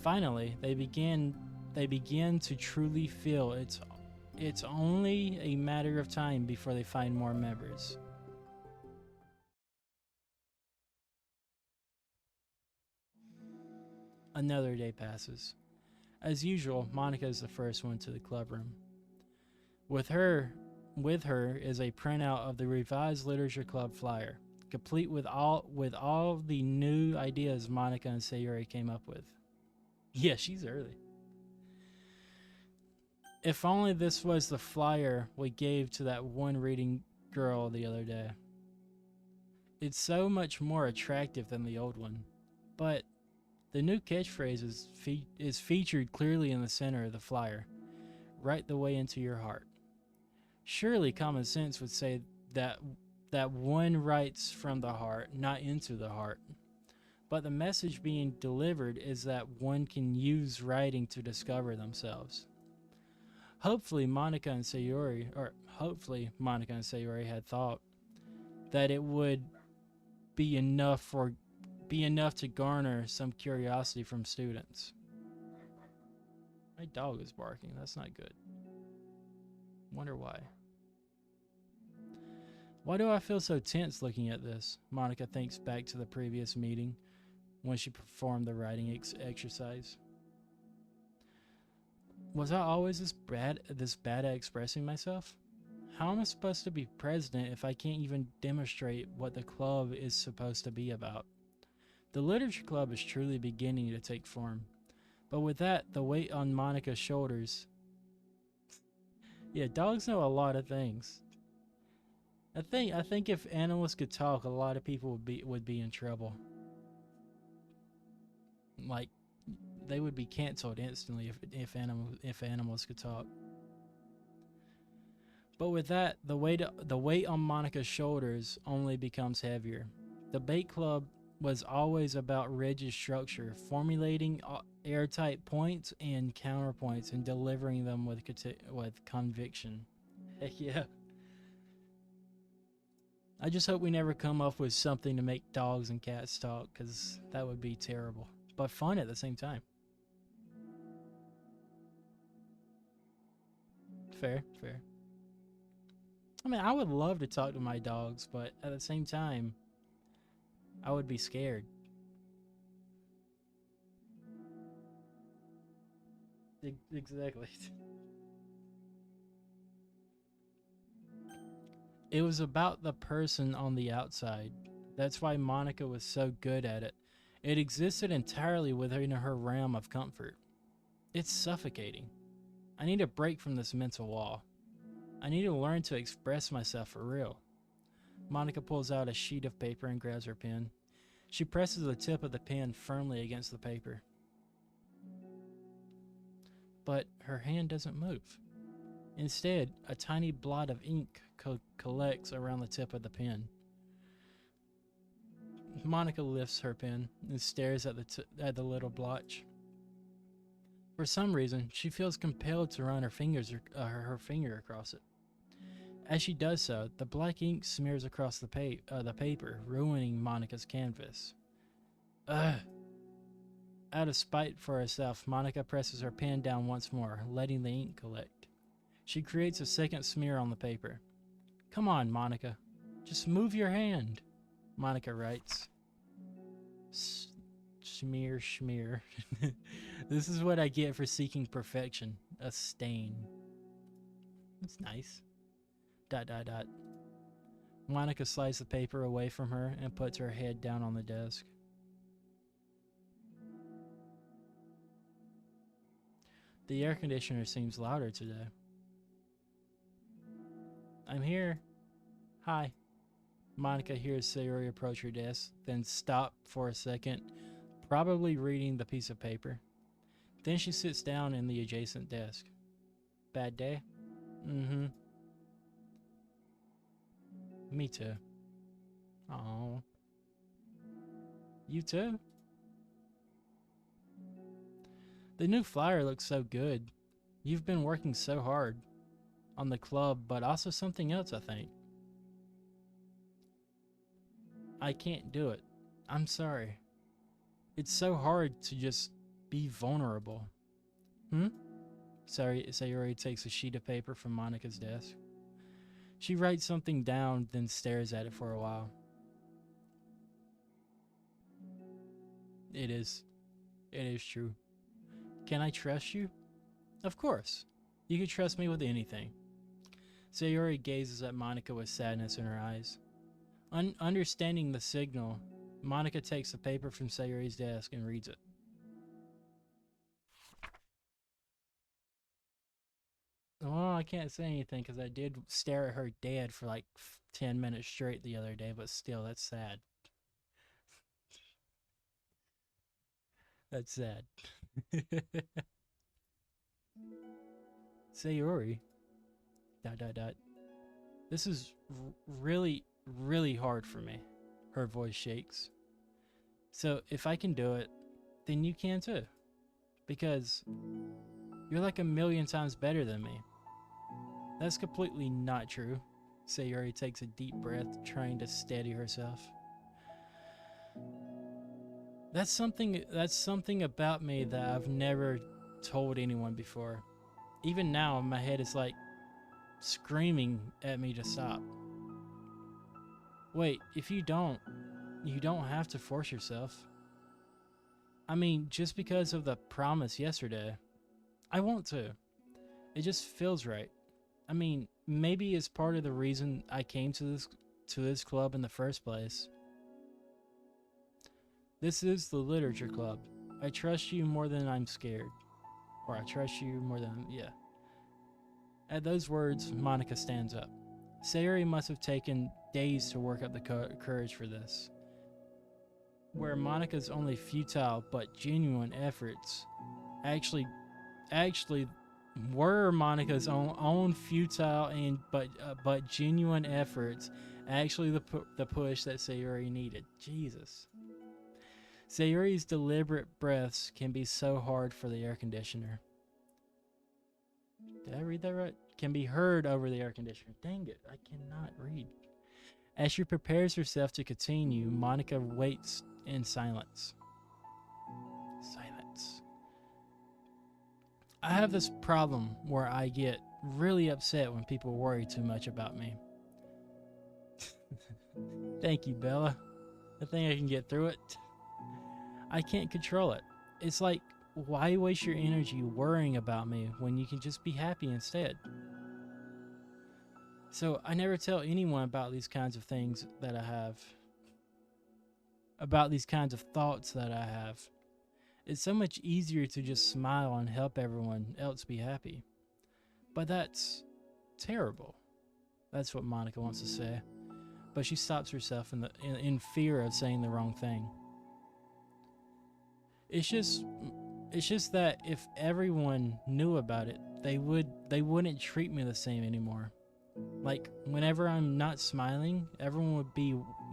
Finally, they begin to truly feel it's only a matter of time before they find more members. Another day passes. As usual, Monica is the first one to the club room. With her is a printout of the revised literature club flyer, complete with all the new ideas Monica and Sayori came up with. Yeah, she's early. If only this was the flyer we gave to that one reading girl the other day. It's so much more attractive than the old one, but the new catchphrase is featured clearly in the center of the flyer, right the way into your heart. Surely common sense would say that one writes from the heart, not into the heart. But the message being delivered is that one can use writing to discover themselves. Hopefully Monica and Sayori had thought that it would be enough to garner some curiosity from students. My dog is barking. That's not good. Wonder why. Why do I feel so tense looking at this? Monica thinks back to the previous meeting when she performed the writing exercise. Was I always this bad at expressing myself? How am I supposed to be president if I can't even demonstrate what the club is supposed to be about? The literature club is truly beginning to take form. But with that, the weight on Monica's shoulders. Yeah, dogs know a lot of things. I think if animals could talk, a lot of people would be in trouble. Like, they would be canceled instantly if animals could talk. But with that, the weight on Monica's shoulders only becomes heavier. The bait club was always about rigid structure, formulating airtight points and counterpoints and delivering them with conviction. Heck yeah. I just hope we never come up with something to make dogs and cats talk, because that would be terrible. But fun at the same time. Fair, fair. I mean, I would love to talk to my dogs, but at the same time, I would be scared. Exactly. It was about the person on the outside. That's why Monica was so good at it. It existed entirely within her realm of comfort. It's suffocating. I need a break from this mental wall. I need to learn to express myself for real. Monica pulls out a sheet of paper and grabs her pen. She presses the tip of the pen firmly against the paper. But her hand doesn't move. Instead, a tiny blot of ink collects around the tip of the pen. Monica lifts her pen and stares at the little blotch. For some reason, she feels compelled to run her finger across it. As she does so, the black ink smears across the paper, ruining Monica's canvas. Ugh! Out of spite for herself, Monica presses her pen down once more, letting the ink collect. She creates a second smear on the paper. Come on, Monica. Just move your hand, Monica writes. Smear, schmear. This is what I get for seeking perfection. A stain. That's nice. ... Monica slides the paper away from her and puts her head down on the desk. The air conditioner seems louder today. I'm here. Hi. Monica hears Sayori approach her desk, then stop for a second, probably reading the piece of paper. Then she sits down in the adjacent desk. Bad day? Mm-hmm. Me too. Oh. You too? The new flyer looks so good. You've been working so hard on the club, but also something else, I think. I can't do it. I'm sorry. It's so hard to just be vulnerable. Sayori takes a sheet of paper from Monica's desk. She writes something down, then stares at it for a while. It is. It is true. Can I trust you? Of course. You can trust me with anything. Sayori gazes at Monica with sadness in her eyes. Understanding the signal, Monica takes the paper from Sayori's desk and reads it. Well, I can't say anything because I did stare at her dead for like 10 minutes straight the other day, but still, that's sad. That's sad. Sayori. ... This is really, really hard for me. Her voice shakes. So if I can do it, then you can too. Because you're like a million times better than me. That's completely not true. Sayori takes a deep breath, trying to steady herself. That's something about me that I've never told anyone before. Even now, my head is like screaming at me to stop. Wait, if you don't have to force yourself. I mean, just because of the promise yesterday, I want to. It just feels right. I mean, maybe it's part of the reason I came to this club in the first place. This is the literature club. I trust you more than I'm scared. Or I trust you more than, yeah. At those words, Monica stands up. Sayori must have taken days to work up the courage for this. Where Monica's only futile but genuine efforts actually were Monica's own futile and but genuine efforts actually the push that Sayori needed. Jesus. Sayori's deliberate breaths can be so hard for the air conditioner. Did I read that right? Can be heard over the air conditioner. Dang it, I cannot read. As she prepares herself to continue, Monica waits in silence. Silence. I have this problem where I get really upset when people worry too much about me. Thank you, Bella. I think I can get through it. I can't control it. It's like, why waste your energy worrying about me when you can just be happy instead? So I never tell anyone about these kinds of things that I have, about these kinds of thoughts that I have. It's so much easier to just smile and help everyone else be happy. But that's terrible. That's what Monica wants to say. But she stops herself in fear of saying the wrong thing. It's just that if everyone knew about it, they wouldn't treat me the same anymore. Like, whenever I'm not smiling, everyone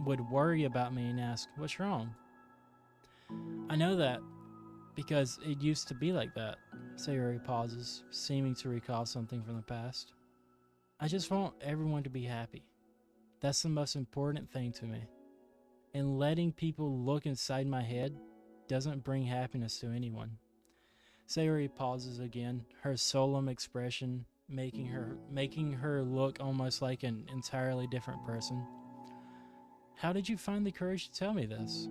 would worry about me and ask, "What's wrong?" I know that because it used to be like that. Sayori pauses, seeming to recall something from the past. I just want everyone to be happy. That's the most important thing to me. And letting people look inside my head doesn't bring happiness to anyone. Sayori pauses again, her solemn expression making her look almost like an entirely different person. How did you find the courage to tell me this?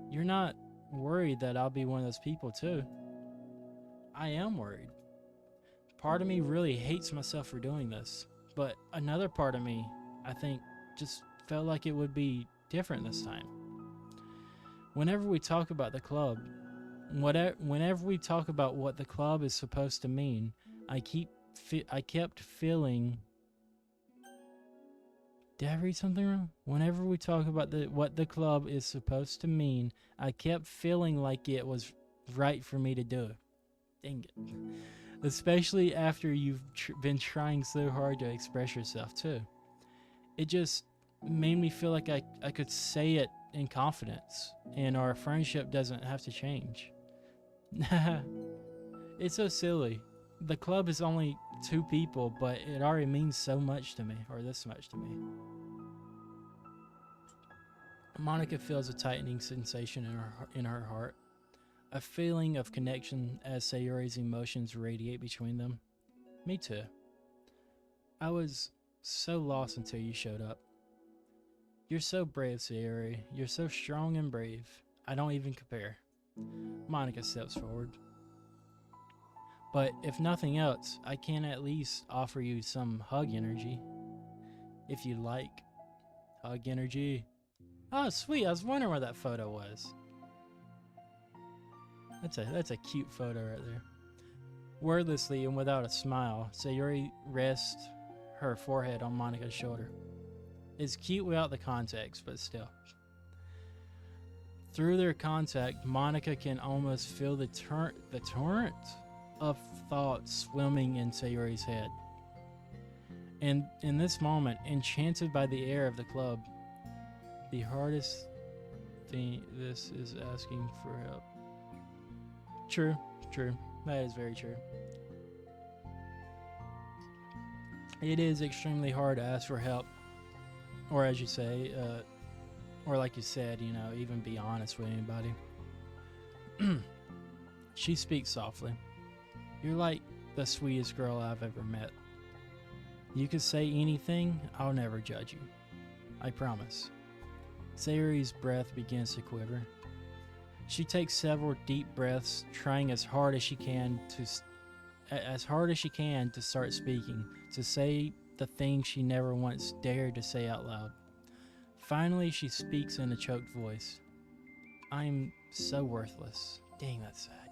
You're not worried that I'll be one of those people too? I am worried. Part of me really hates myself for doing this, but another part of me, I think, just felt like it would be different this time. Whenever we talk about the club, whenever we talk about what the club is supposed to mean, I kept feeling. Did I read something wrong? Whenever we talk about what the club is supposed to mean, I kept feeling like it was right for me to do it. Dang it. Especially after you've been trying so hard to express yourself too. It just made me feel like I could say it in confidence, and our friendship doesn't have to change. It's so silly. The club is only 2 people, but it already means so much to me, or this much to me. Monica feels a tightening sensation in her heart, a feeling of connection as Sayori's emotions radiate between them. Me too. I was so lost until you showed up. You're so brave, Sayori. You're so strong and brave. I don't even compare. Monica steps forward. But if nothing else, I can at least offer you some hug energy. If you like. Hug energy. Oh, sweet. I was wondering where that photo was. That's a cute photo right there. Wordlessly and without a smile, Sayori rests her forehead on Monica's shoulder. It's cute without the context, but still. Through their contact, Monica can almost feel the torrent of thoughts swimming in Sayori's head. And in this moment, enchanted by the air of the club, the hardest thing this is asking for help. True. That is very true. It is extremely hard to ask for help, or as you say, or like you said, even be honest with anybody. She speaks softly. You're like the sweetest girl I've ever met. You could say anything, I'll never judge you. I promise. Sayori's breath begins to quiver. She takes several deep breaths, trying as hard as she can to start speaking, to say the things she never once dared to say out loud. Finally, she speaks in a choked voice. I'm so worthless. Dang, that's sad.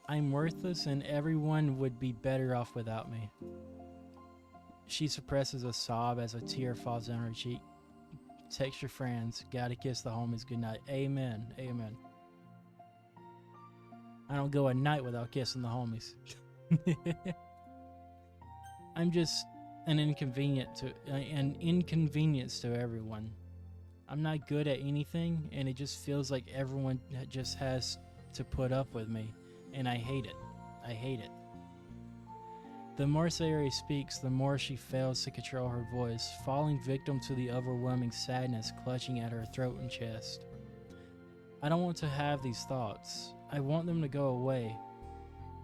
I'm worthless and everyone would be better off without me. She suppresses a sob as a tear falls down her cheek. Text your friends. Gotta kiss the homies goodnight. Amen. Amen. I don't go a night without kissing the homies. I'm just an inconvenience to everyone. I'm not good at anything, and it just feels like everyone just has to put up with me, and I hate it. The more Sayuri speaks, the more she fails to control her voice, falling victim to the overwhelming sadness clutching at her throat and chest. I don't want to have these thoughts. I want them to go away.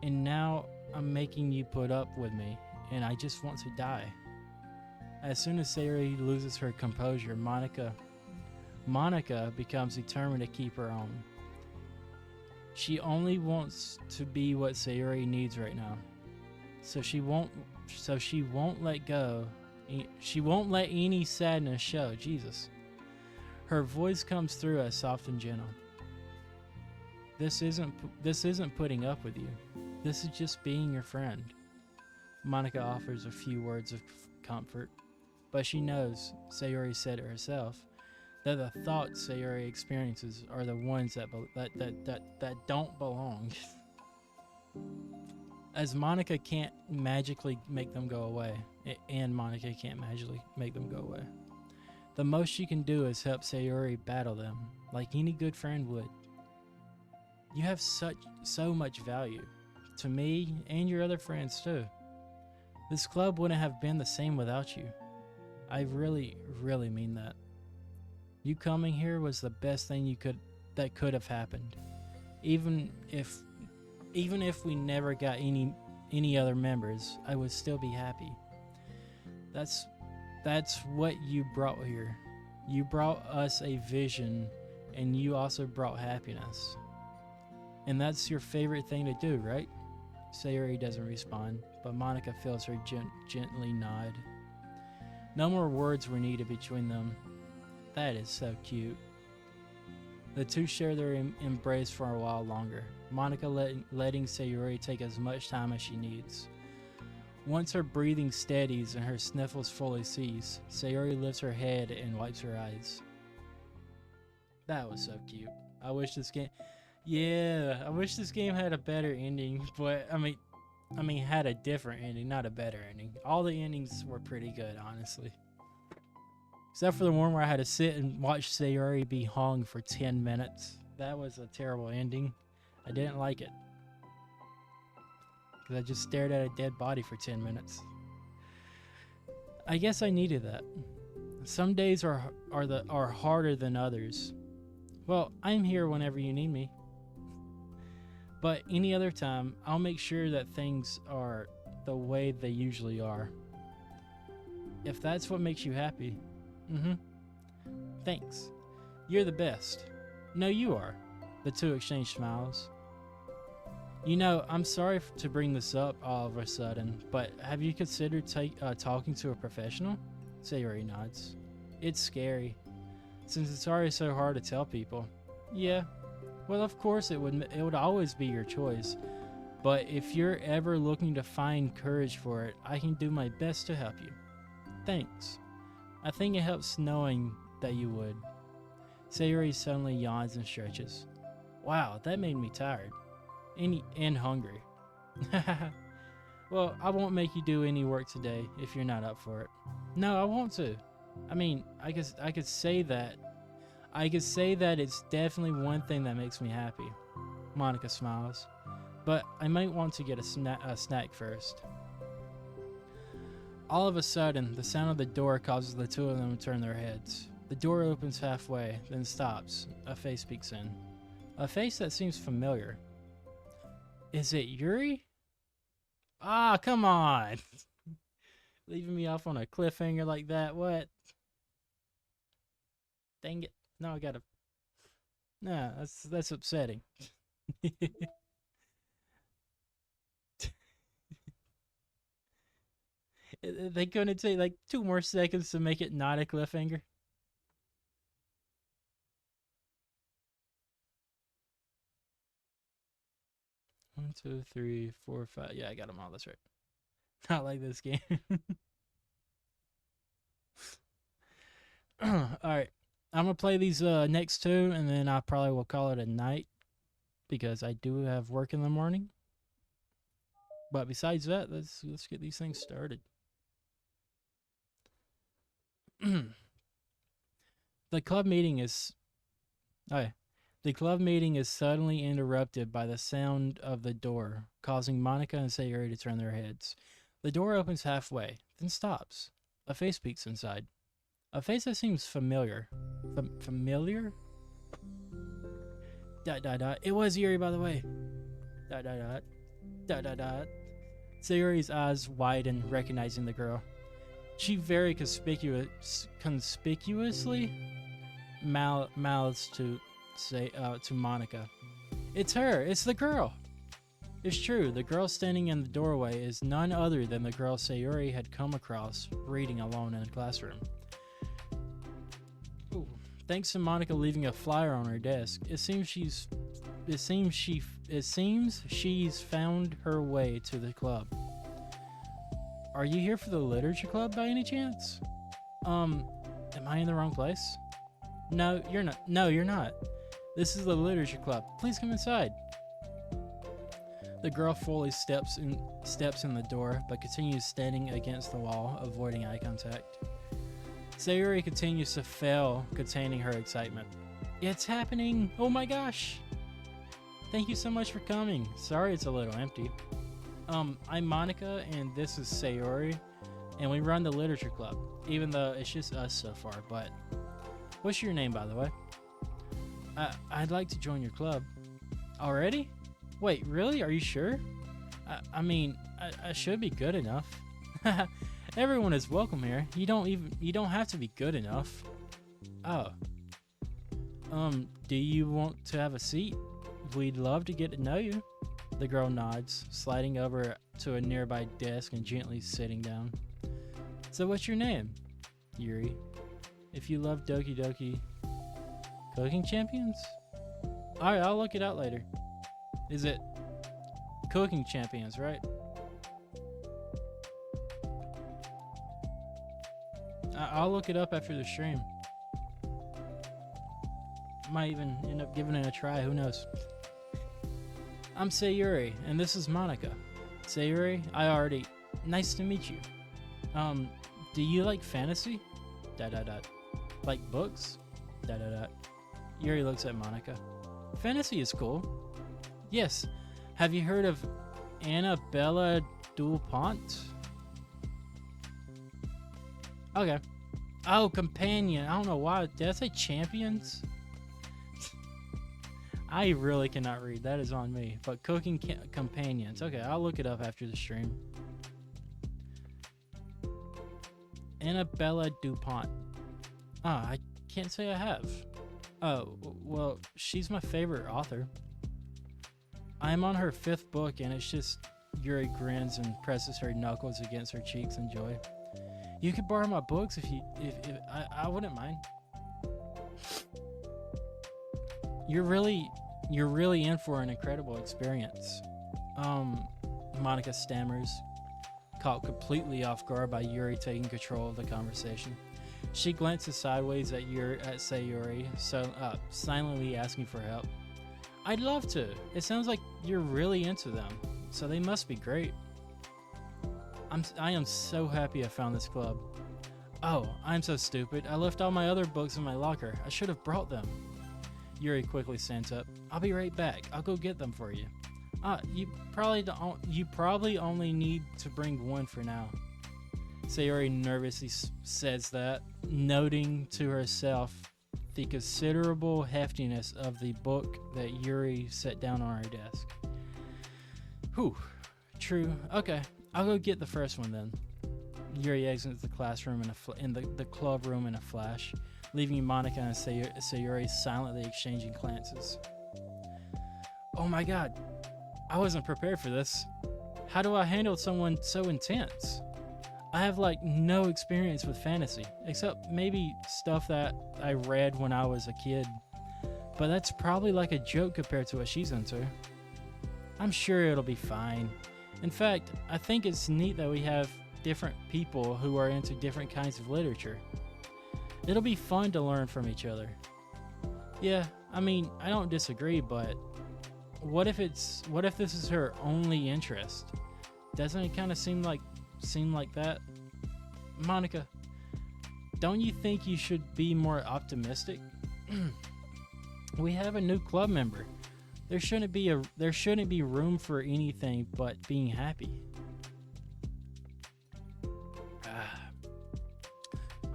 And now I'm making you put up with me, and I just want to die. As soon as Sayuri loses her composure, Monica becomes determined to keep her own. She only wants to be what Sayuri needs right now. So she won't let go. She won't let any sadness show. Jesus. Her voice comes through as soft and gentle. This isn't putting up with you. This is just being your friend. Monica offers a few words of comfort, but she knows, Sayuri said it herself, that the thoughts Sayuri experiences are the ones that don't belong. As Monica can't magically make them go away, and Monica can't magically make them go away, the most she can do is help Sayuri battle them, like any good friend would. You have so much value, to me and your other friends too. This club wouldn't have been the same without you. I really, really mean that. You coming here was the best thing that could have happened. Even if we never got any other members, I would still be happy. That's what you brought here. You brought us a vision, and you also brought happiness. And that's your favorite thing to do, right? Sayuri doesn't respond, but Monica feels her gently nod. No more words were needed between them. That is so cute. The two share their embrace for a while longer, Monica letting Sayuri take as much time as she needs. Once her breathing steadies and her sniffles fully cease, Sayuri lifts her head and wipes her eyes. That was so cute. I wish this game had a better ending, but I mean had a different ending, not a better ending. All the endings were pretty good, honestly. Except for the one where I had to sit and watch Sayuri be hung for 10 minutes. That was a terrible ending. I didn't like it. Because I just stared at a dead body for 10 minutes. I guess I needed that. Some days are harder than others. Well, I'm here whenever you need me. But any other time, I'll make sure that things are the way they usually are. If that's what makes you happy. Thanks. You're the best. No, you are. The two exchange smiles. You know, I'm sorry to bring this up all of a sudden, but have you considered talking to a professional? Sayuri nods. It's scary, since it's already so hard to tell people. Yeah. Well, of course it would always be your choice, but if you're ever looking to find courage for it, I can do my best to help you. Thanks. I think it helps knowing that you would. Sayuri suddenly yawns and stretches. Wow, that made me tired. And hungry. Well, I won't make you do any work today if you're not up for it. No, I want to. I mean, I could say that. I could say that it's definitely one thing that makes me happy. Monica smiles. But I might want to get a snack first. All of a sudden, the sound of the door causes the two of them to turn their heads. The door opens halfway, then stops. A face peeks in. A face that seems familiar. Is it Yuri? Ah, come on! Leaving me off on a cliffhanger like that, what? Dang it. No, I gotta... Nah, that's upsetting. They couldn't take like 2 more seconds to make it not a cliffhanger. One, 2, 3, 4, 5. Yeah, I got them all. That's right. Not like this game. All right. I'm going to play these next 2, and then I probably will call it a night because I do have work in the morning. But besides that, let's get these things started. The club meeting is suddenly interrupted by the sound of the door, causing Monica and Sayuri to turn their heads. The door opens halfway, then stops. A face peeks inside. A face that seems familiar. Familiar? ... It was Yuri, by the way. ... Sayori's eyes widen, recognizing the girl. She very conspicuously mouths to Monica, "It's her! It's the girl!" It's true, the girl standing in the doorway is none other than the girl Sayori had come across reading alone in the classroom. Ooh. Thanks to Monica leaving a flyer on her desk, it seems she's found her way to the club. Are you here for the literature club by any chance? Am I in the wrong place? No, you're not. No, you're not. This is the literature club. Please come inside. The girl fully steps in the door, but continues standing against the wall, avoiding eye contact. Sayori continues to fail, containing her excitement. It's happening! Oh my gosh! Thank you so much for coming. Sorry it's a little empty. I'm Monica, and this is Sayori, and we run the literature club, even though it's just us so far, but... What's your name, by the way? I'd like to join your club. Already? Wait, really? Are you sure? I mean, I should be good enough. Everyone is welcome here. You don't have to be good enough. Oh. Do you want to have a seat? We'd love to get to know you. The girl nods, sliding over to a nearby desk and gently sitting down. So what's your name? Yuri. If you love Doki-Doki Cooking Champions? Alright, I'll look it out later. Is it Cooking Champions, right? I'll look it up after the stream. Might even end up giving it a try, who knows. I'm Sayuri, and this is Monica. Sayuri, nice to meet you. Do you like fantasy? ... Like books? ... Yuri looks at Monica. Fantasy is cool. Yes. Have you heard of Annabella Dupont? Okay. Oh, companion. I don't know why. Did I say champions? I really cannot read. That is on me. But cooking companions. Okay, I'll look it up after the stream. Annabella Dupont. I can't say I have. Oh, well, she's my favorite author. I'm on her 5th book, and it's just Yuri grins and presses her knuckles against her cheeks in joy. You could borrow my books if I wouldn't mind. You're really in for an incredible experience. Monica stammers, caught completely off guard by Yuri taking control of the conversation. She glances sideways at Sayori, silently asking for help. I'd love to. It sounds like you're really into them, so they must be great. I am so happy I found this club. Oh, I'm so stupid. I left all my other books in my locker. I should have brought them. Yuri quickly stands up. I'll be right back. I'll go get them for you. You probably only need to bring one for now. Sayori nervously says that, noting to herself the considerable heftiness of the book that Yuri set down on her desk. Whew. True. Okay, I'll go get the first one then. Yuri exits the classroom in the club room in a flash, leaving Monica and Sayori silently exchanging glances. Oh my god, I wasn't prepared for this. How do I handle someone so intense? I have no experience with fantasy, except maybe stuff that I read when I was a kid. But that's probably a joke compared to what she's into. I'm sure it'll be fine. In fact, I think it's neat that we have different people who are into different kinds of literature. It'll be fun to learn from each other. Yeah, I mean, I don't disagree, but what if this is her only interest? Doesn't it kind of seem like that? Monica, don't you think you should be more optimistic? We have a new club member. There shouldn't be room for anything but being happy.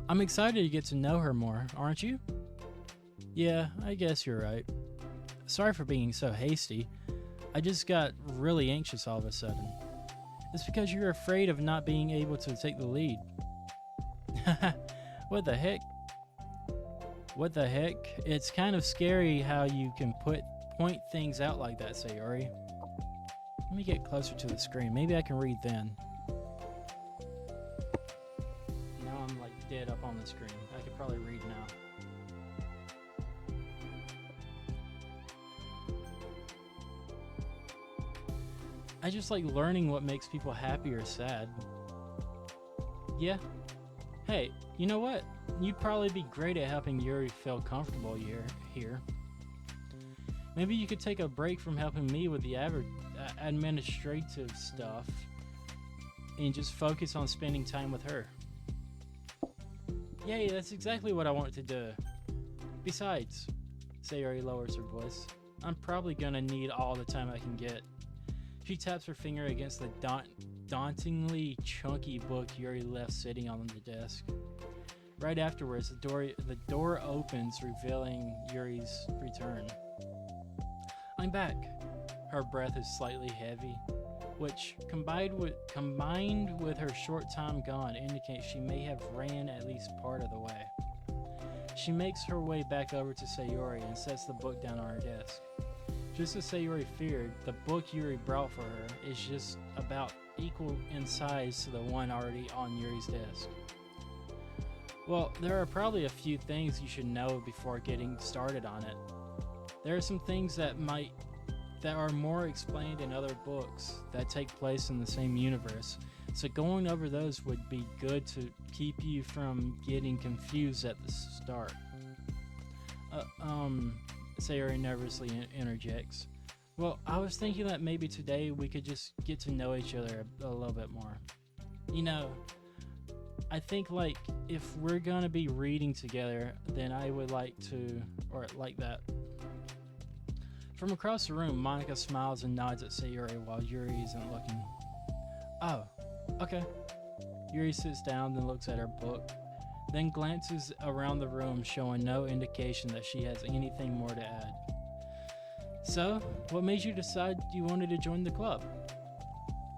I'm excited to get to know her more, aren't you? Yeah, I guess you're right. Sorry for being so hasty. I just got really anxious all of a sudden. It's because you're afraid of not being able to take the lead. What the heck? What the heck? It's kind of scary how you can point things out like that, Sayori. Let me get closer to the screen. Maybe I can read then. Now I'm like dead up on the screen. I could probably read now. I just like learning what makes people happy or sad. Yeah. Hey, you know what? You'd probably be great at helping Yuri feel comfortable here. Maybe you could take a break from helping me with the administrative stuff and just focus on spending time with her. Yay, that's exactly what I want to do. Besides, Sayori lowers her voice, I'm probably gonna need all the time I can get. She taps her finger against the dauntingly chunky book Yuri left sitting on the desk. Right afterwards, the door opens, revealing Yuri's return. I'm back. Her breath is slightly heavy, which combined with her short time gone indicates she may have ran at least part of the way. She makes her way back over to Sayori and sets the book down on her desk. Just as Sayori feared, the book Yuri brought for her is just about equal in size to the one already on Yuri's desk. Well, there are probably a few things you should know before getting started on it. There are some things that are more explained in other books that take place in the same universe, so going over those would be good to keep you from getting confused at the start. Sayori nervously interjects. Well, I was thinking that maybe today we could just get to know each other a little bit more. You know, I think like if we're gonna be reading together, then I would like to, or like that. From across the room, Monica smiles and nods at Sayori while Yuri isn't looking. Oh, okay. Yuri sits down and looks at her book, then glances around the room, showing no indication that she has anything more to add. So, what made you decide you wanted to join the club?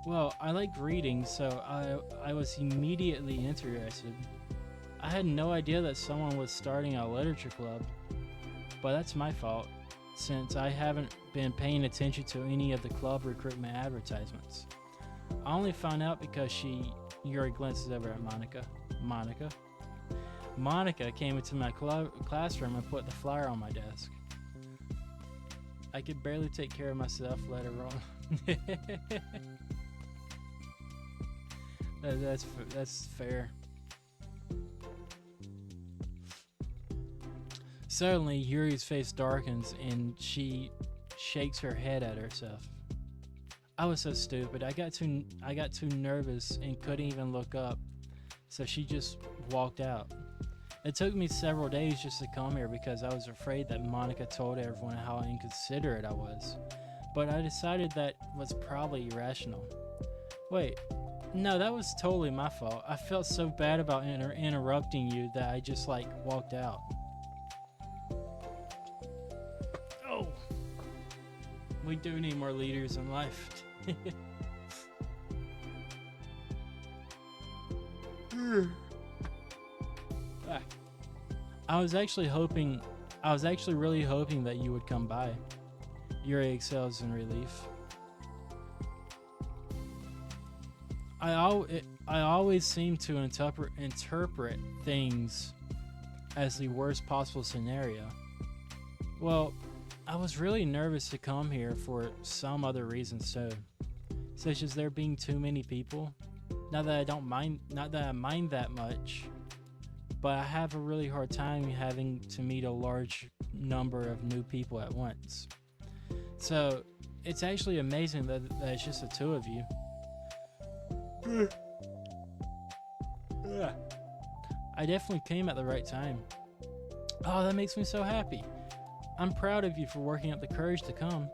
Well, I like reading, so I was immediately interested. I had no idea that someone was starting a literature club, but that's my fault, since I haven't been paying attention to any of the club recruitment advertisements. I only found out because Yuri glances over at Monica. Monica came into my classroom and put the flyer on my desk. I could barely take care of myself, let alone. That's fair. Suddenly, Yuri's face darkens and she shakes her head at herself. I was so stupid. I got too nervous and couldn't even look up, so she just walked out. It took me several days just to come here because I was afraid that Monica told everyone how inconsiderate I was, but I decided that was probably irrational. Wait, no, that was totally my fault. I felt so bad about interrupting you that I just walked out. Oh, we do need more leaders in life. I was actually really hoping that you would come by. Yuri exhales in relief. I always seem to interpret things as the worst possible scenario. Well, I was really nervous to come here for some other reasons too, such as there being too many people. Not that I mind that much, but I have a really hard time having to meet a large number of new people at once. So it's actually amazing that it's just the two of you. I definitely came at the right time. Oh, that makes me so happy. I'm proud of you for working up the courage to come.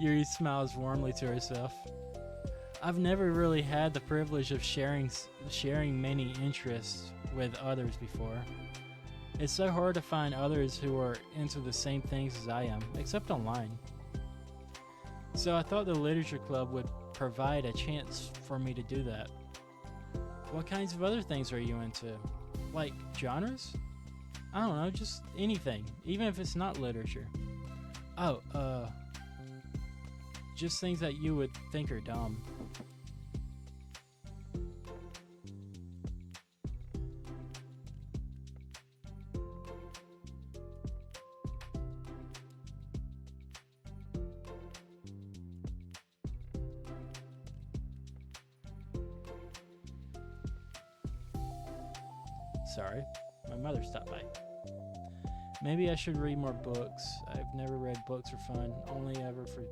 Yuri smiles warmly to herself. I've never really had the privilege of sharing many interests with others before. It's so hard to find others who are into the same things as I am, except online. So I thought the literature club would provide a chance for me to do that. What kinds of other things are you into? Like genres? I don't know, just anything, even if it's not literature. Oh, just things that you would think are dumb. Sorry, my mother stopped by. Maybe I should read more books. I've never read books for fun, only ever for...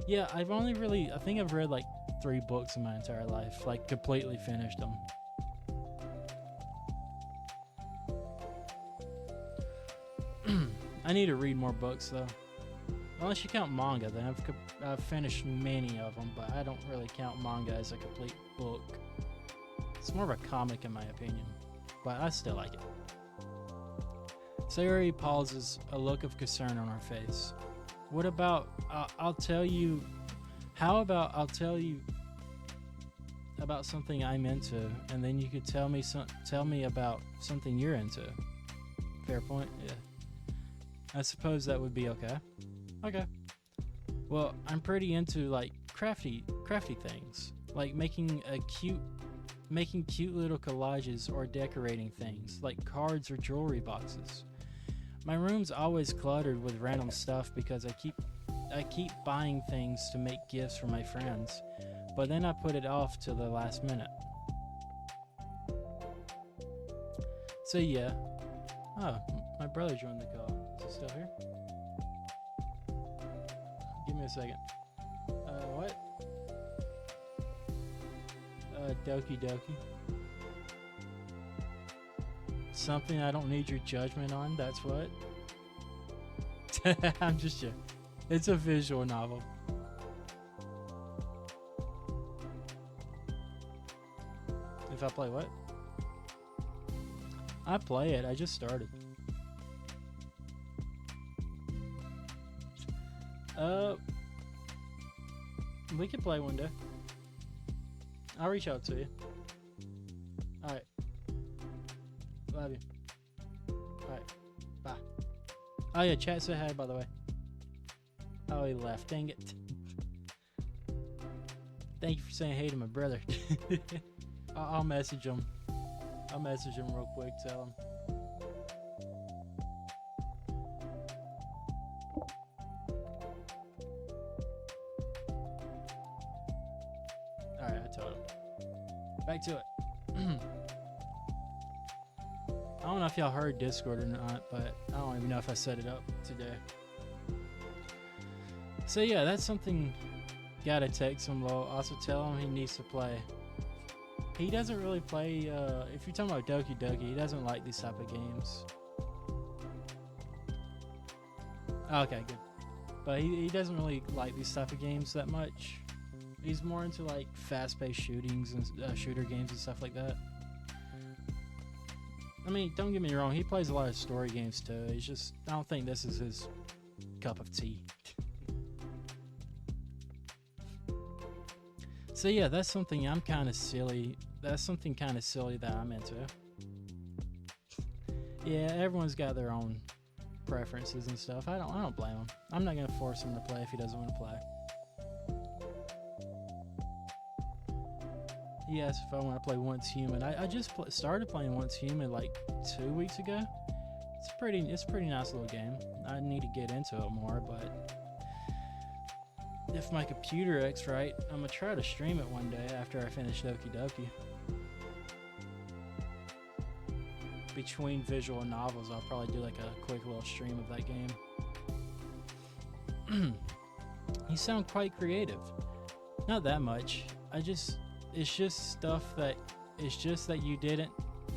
Yeah, I think I've read like 3 books in my entire life, like completely finished them. I need to read more books though. Unless you count manga, then I've finished many of them, but I don't really count manga as a complete book. It's more of a comic in my opinion, but I still like it. Sayori pauses, a look of concern on her face. What about, I'll tell you, how about I'll tell you about something I'm into, and then you could tell me about something you're into. Fair point, yeah. I suppose that would be okay. Okay. Well, I'm pretty into like crafty things, like making cute little collages or decorating things, like cards or jewelry boxes. My room's always cluttered with random stuff because I keep buying things to make gifts for my friends, but then I put it off till the last minute. So yeah. Oh, my brother joined the call. Is he still here? Give me a second. What? Doki-Doki. Something I don't need your judgment on, that's what? I'm just joking. It's a visual novel. If I play what? I play it, I just started. We could play one day. I'll reach out to you. Alright. Love you. Alright. Bye. Oh yeah, chat said hi by the way. Oh, he left. Dang it. Thank you for saying hey to my brother. I'll message him. I'll message him real quick, tell him. Alright, I told him. Back to it. I don't know if y'all heard Discord or not, but I don't even know if I set it up today. So yeah, that's something. Gotta text him, lol. Also tell him he needs to play. He doesn't really play, if you're talking about Doki-Doki, he doesn't like these type of games. Okay, good. But he doesn't really like these type of games that much. He's more into like fast-paced shootings and shooter games and stuff like that. I mean, don't get me wrong, he plays a lot of story games too. He's just, I don't think this is his cup of tea. So yeah, that's something I'm kind of silly. That's something kind of silly that I'm into. Yeah, everyone's got their own preferences and stuff. I don't blame him. I'm not gonna force him to play if he doesn't want to play. He asked if I want to play Once Human. I just started playing Once Human like 2 weeks ago. It's a pretty nice little game. I need to get into it more, but if my computer acts right, I'm gonna try to stream it one day after I finish Doki-Doki. Between visual novels, I'll probably do like a quick little stream of that game. You sound quite creative. Not that much. It's just that you didn't,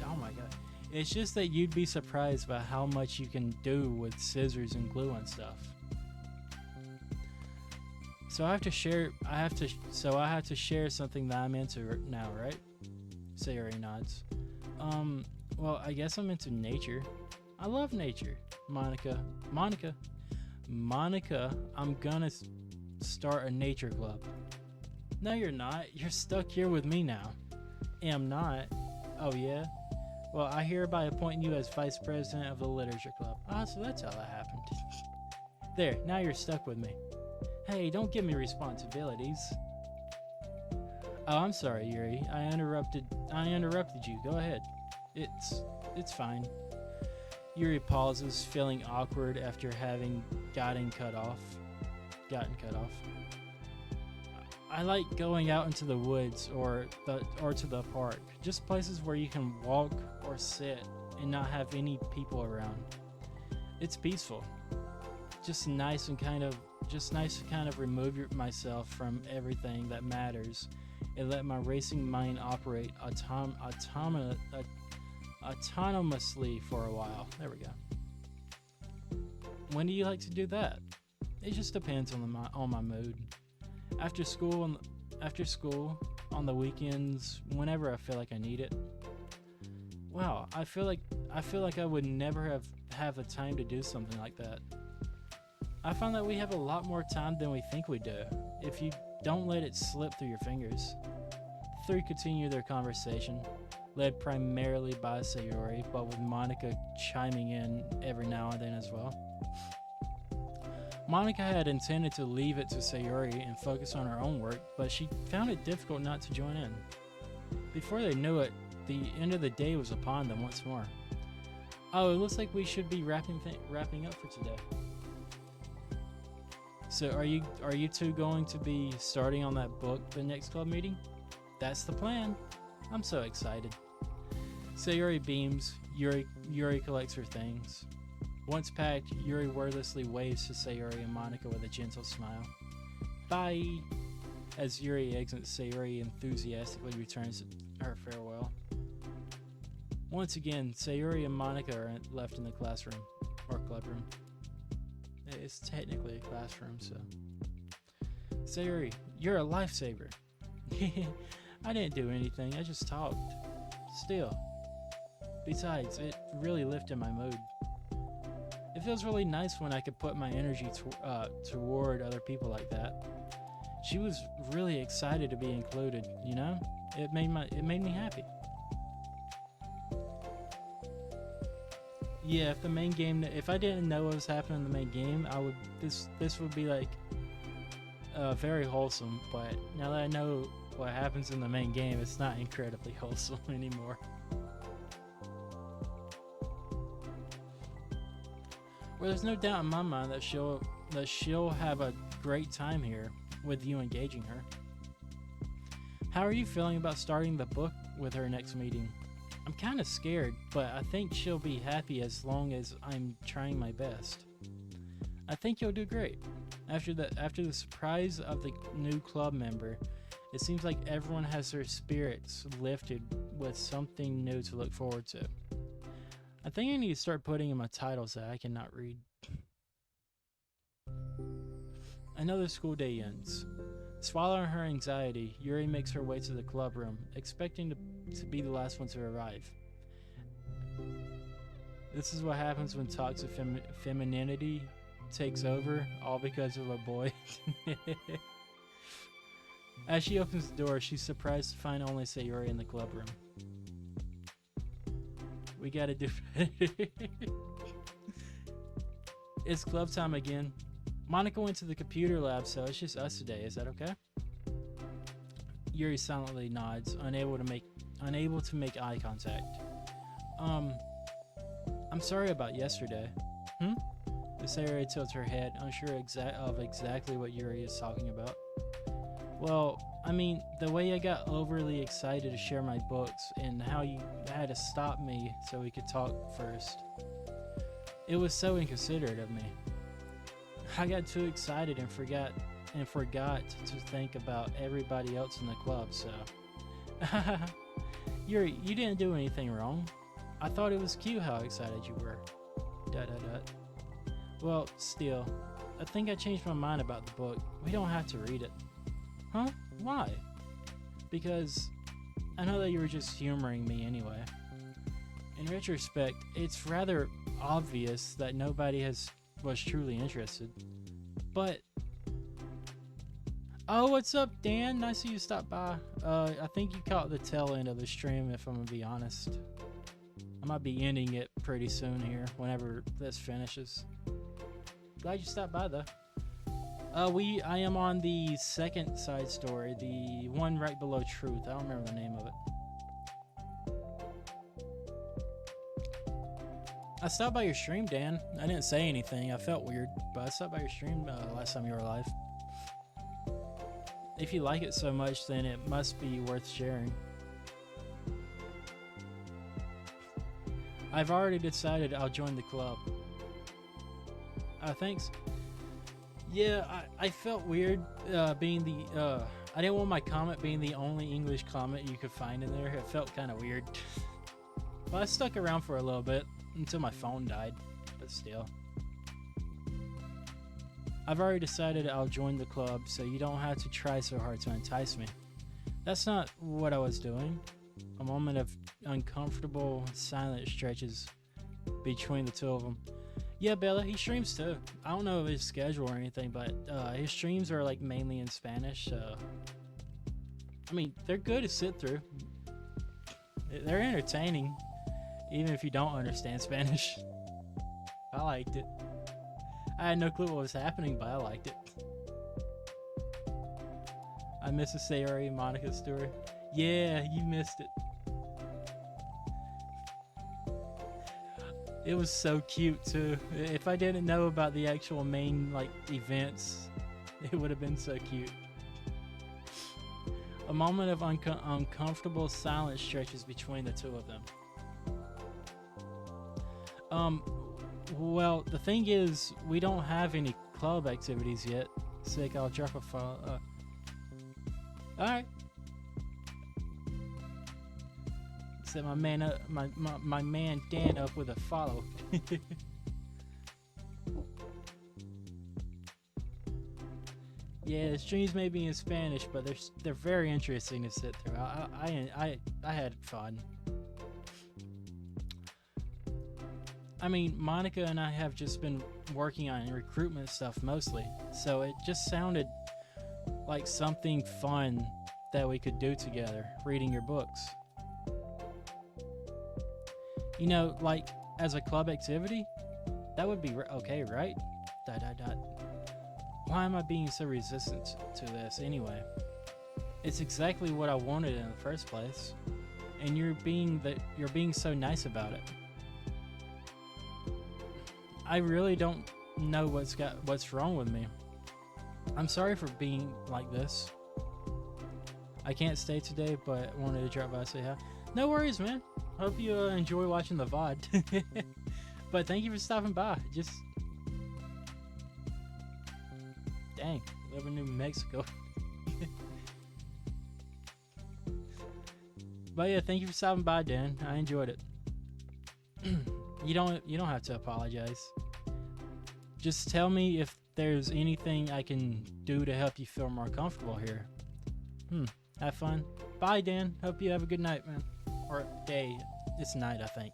oh my god. It's just that you'd be surprised by how much you can do with scissors and glue and stuff. So I have to share. So I have to share something that I'm into now, right? Sayori nods. Well, I guess I'm into nature. I love nature. Monica, I'm gonna start a nature club. No, you're not. You're stuck here with me now. Am not. Oh, yeah? Well, I hereby appoint you as vice president of the literature club. Ah, so that's how that happened. There, now you're stuck with me. Hey, don't give me responsibilities. Oh, I'm sorry, Yuri. I interrupted you. Go ahead. It's fine. Yuri pauses, feeling awkward after having gotten cut off. I like going out into the woods or to the park, just places where you can walk or sit and not have any people around. It's peaceful. Just nice to kind of remove myself from everything that matters and let my racing mind operate autonomously for a while. There we go. When do you like to do that? It just depends on my mood. After school, on the weekends, whenever I feel like I need it. Wow, I feel like I would never have the time to do something like that. I find that we have a lot more time than we think we do, if you don't let it slip through your fingers. The three continue their conversation, led primarily by Sayori, but with Monica chiming in every now and then as well. Monica had intended to leave it to Sayori and focus on her own work, but she found it difficult not to join in. Before they knew it, the end of the day was upon them once more. Oh, it looks like we should be wrapping up for today. So are you two going to be starting on that book the next club meeting? That's the plan. I'm so excited. Sayori beams. Yuri collects her things. Once packed, Yuri wordlessly waves to Sayori and Monica with a gentle smile. Bye! As Yuri exits, Sayori enthusiastically returns her farewell. Once again, Sayori and Monica are left in the classroom, or clubroom. It's technically a classroom, so. Sayori, you're a lifesaver. I didn't do anything, I just talked. Still. Besides, it really lifted my mood. It feels really nice when I could put my energy toward other people like that. She was really excited to be included, you know? It made me happy. Yeah, if I didn't know what was happening in the main game, this would be like very wholesome, but now that I know what happens in the main game, it's not incredibly wholesome anymore. Well, there's no doubt in my mind that she'll have a great time here with you engaging her. How are you feeling about starting the book with her next meeting? I'm kind of scared, but I think she'll be happy as long as I'm trying my best. I think you'll do great. After the surprise of the new club member, it seems like everyone has their spirits lifted with something new to look forward to. I think I need to start putting in my titles that I cannot read. Another school day ends. Swallowing her anxiety, Yuri makes her way to the club room, expecting to be the last one to arrive. This is what happens when toxic femininity takes over, all because of a boy. As she opens the door, she's surprised to find only Sayori in the club room. We gotta do better. It's club time again. Monica went to the computer lab, so it's just us today. Is that okay? Yuri silently nods, unable to make eye contact. I'm sorry about yesterday. Sayori tilts her head, unsure of exactly what Yuri is talking about. Well, I mean, the way I got overly excited to share my books and how you had to stop me so we could talk first. It was so inconsiderate of me. I got too excited and forgot to think about everybody else in the club, so. Yuri, you didn't do anything wrong. I thought it was cute how excited you were. Well, still, I think I changed my mind about the book. We don't have to read it. Huh? Why? Because I know that you were just humoring me anyway. In retrospect, it's rather obvious that nobody was truly interested. But oh, what's up, Dan? Nice of you to stop by. I think you caught the tail end of the stream, if I'm gonna be honest. I might be ending it pretty soon here, whenever this finishes. Glad you stopped by, though. I am on the second side story, the one right below Truth. I don't remember the name of it. I stopped by your stream, Dan. I didn't say anything. I felt weird, but I stopped by your stream last time you were live. If you like it so much, then it must be worth sharing. I've already decided I'll join the club. Thanks. Yeah, I felt weird being the... I didn't want my comment being the only English comment you could find in there. It felt kind of weird. But I stuck around for a little bit until my phone died, but still. I've already decided I'll join the club, so you don't have to try so hard to entice me. That's not what I was doing. A moment of uncomfortable silence stretches between the two of them. Yeah, Bella, he streams too. I don't know his schedule or anything, but his streams are like mainly in Spanish. I mean, they're good to sit through. They're entertaining, even if you don't understand Spanish. I liked it. I had no clue what was happening, but I liked it. I miss the Sayori and Monica story. Yeah, you missed it. It was so cute too. If I didn't know about the actual main events, it would have been so cute. A moment of uncomfortable silence stretches between the two of them. Well, the thing is, we don't have any club activities yet. Sick, I'll drop a file. Alright. Set my man up, my man Dan up with a follow. Yeah, the streams may be in Spanish, but they're very interesting to sit through. I had fun. I mean, Monica and I have just been working on recruitment stuff mostly, so it just sounded like something fun that we could do together, reading your books. You know, like, as a club activity? That would be okay, right? ... Why am I being so resistant to this anyway? It's exactly what I wanted in the first place, and you're being so nice about it. I really don't know what's wrong with me. I'm sorry for being like this. I can't stay today, but wanted to drop by and say hi. No worries, man. Hope you enjoy watching the VOD. But thank you for stopping by. Just... Dang, live in New Mexico. But yeah, thank you for stopping by, Dan. I enjoyed it. You don't have to apologize. Just tell me if there's anything I can do to help you feel more comfortable here. Have fun. Bye, Dan. Hope you have a good night, man. Or day. It's night, I think.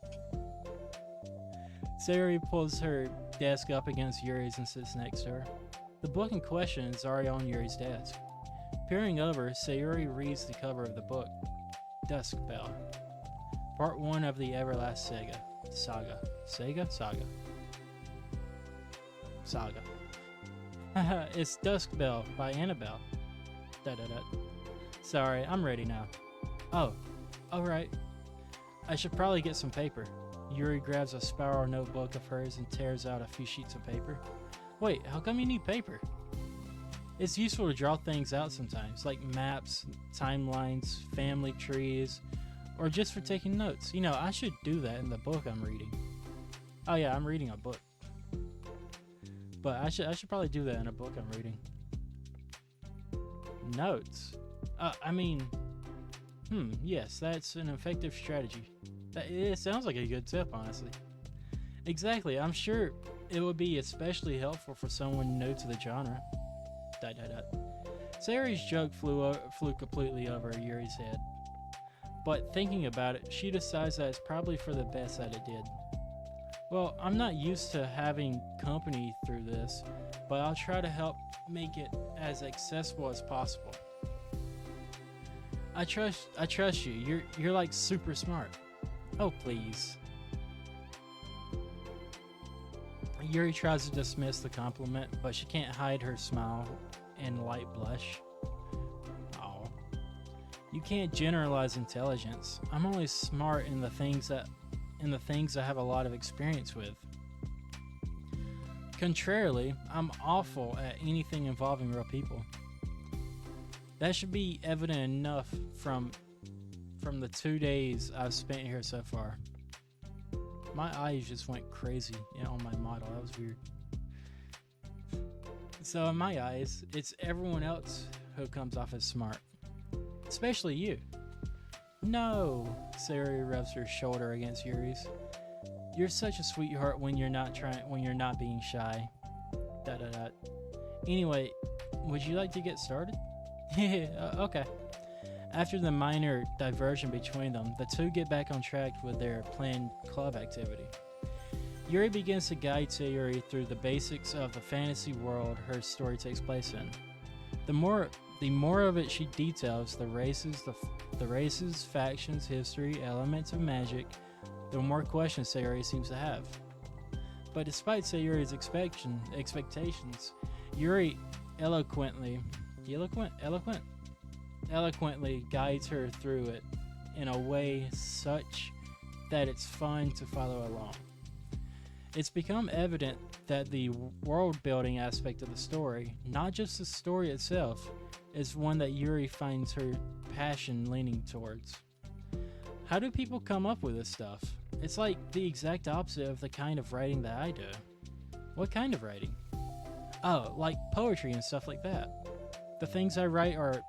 Sayori pulls her desk up against Yuri's and sits next to her. The book in question is already on Yuri's desk. Peering over, Sayori reads the cover of the book. Dusk Bell. Part 1 of the Everlast Saga. Saga. It's Dusk Bell by Annabelle. Sorry, I'm ready now. Oh, alright. I should probably get some paper. Yuri grabs a spiral notebook of hers and tears out a few sheets of paper. Wait, how come you need paper? It's useful to draw things out sometimes, like maps, timelines, family trees, or just for taking notes. You know, I should do that in the book I'm reading. Oh yeah, I'm reading a book. But I should probably do that in a book I'm reading. Notes. Yes, that's an effective strategy. It sounds like a good tip, honestly. Exactly, I'm sure It would be especially helpful for someone new to the genre. Dot, dot, dot. Sayori's joke flew completely over Yuri's head. But thinking about it, she decides that it's probably for the best that it did. Well, I'm not used to having company through this, but I'll try to help make it as accessible as possible. I trust you. You're like super smart. Oh, please. Yuri tries to dismiss the compliment, but she can't hide her smile and light blush. Oh. You can't generalize intelligence. I'm only smart in the things I have a lot of experience with. Contrarily, I'm awful at anything involving real people. That should be evident enough from the 2 days I've spent here so far. My eyes just went crazy on my model. That was weird. So in my eyes, it's everyone else who comes off as smart. Especially you. No, Sayori rubs her shoulder against Yuri's. You're such a sweetheart when you're not being shy. Dot dot dot. Anyway, would you like to get started? Okay. After the minor diversion between them, the two get back on track with their planned club activity. Yuri begins to guide Sayori through the basics of the fantasy world her story takes place in. The more of it she details, the races, factions, history, elements of magic, the more questions Sayori seems to have. But despite Sayori's expectations, Yuri eloquently guides her through it in a way such that it's fun to follow along. It's become evident that the world-building aspect of the story, not just the story itself, is one that Yuri finds her passion leaning towards. How do people come up with this stuff? It's like the exact opposite of the kind of writing that I do. What kind of writing? Oh, like poetry and stuff like that. The things I write are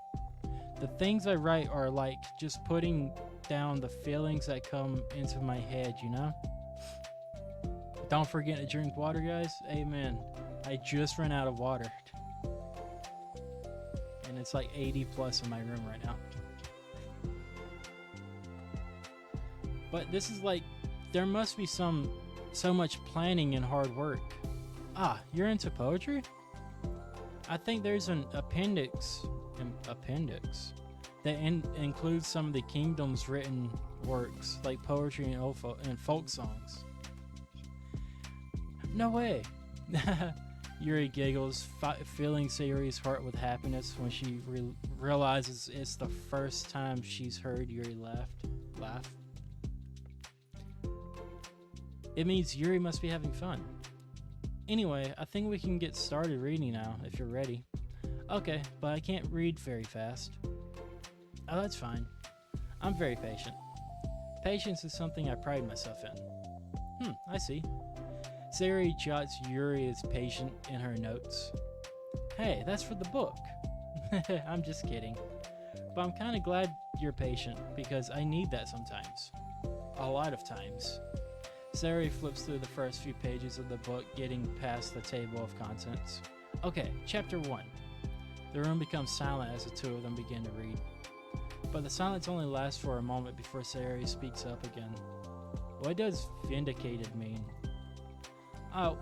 like just putting down the feelings that come into my head, you know? Don't forget to drink water, guys. Amen. I just ran out of water. And it's like 80 plus in my room right now. But this is like, there must be so much planning and hard work. Ah, you're into poetry? I think there's an appendix that includes some of the kingdom's written works, like poetry and folk songs. No way! Yuri giggles, filling Sayori's heart with happiness when she realizes it's the first time she's heard Yuri laugh. It means Yuri must be having fun. Anyway, I think we can get started reading now, if you're ready. Okay, but I can't read very fast. Oh, that's fine. I'm very patient. Patience is something I pride myself in. I see. Sayori jots Yuri is patient in her notes. Hey, that's for the book. I'm just kidding. But I'm kind of glad you're patient, because I need that sometimes. A lot of times. Sayori flips through the first few pages of the book, getting past the table of contents. Okay, chapter 1. The room becomes silent as the two of them begin to read. But the silence only lasts for a moment before Sayori speaks up again. What does vindicated mean?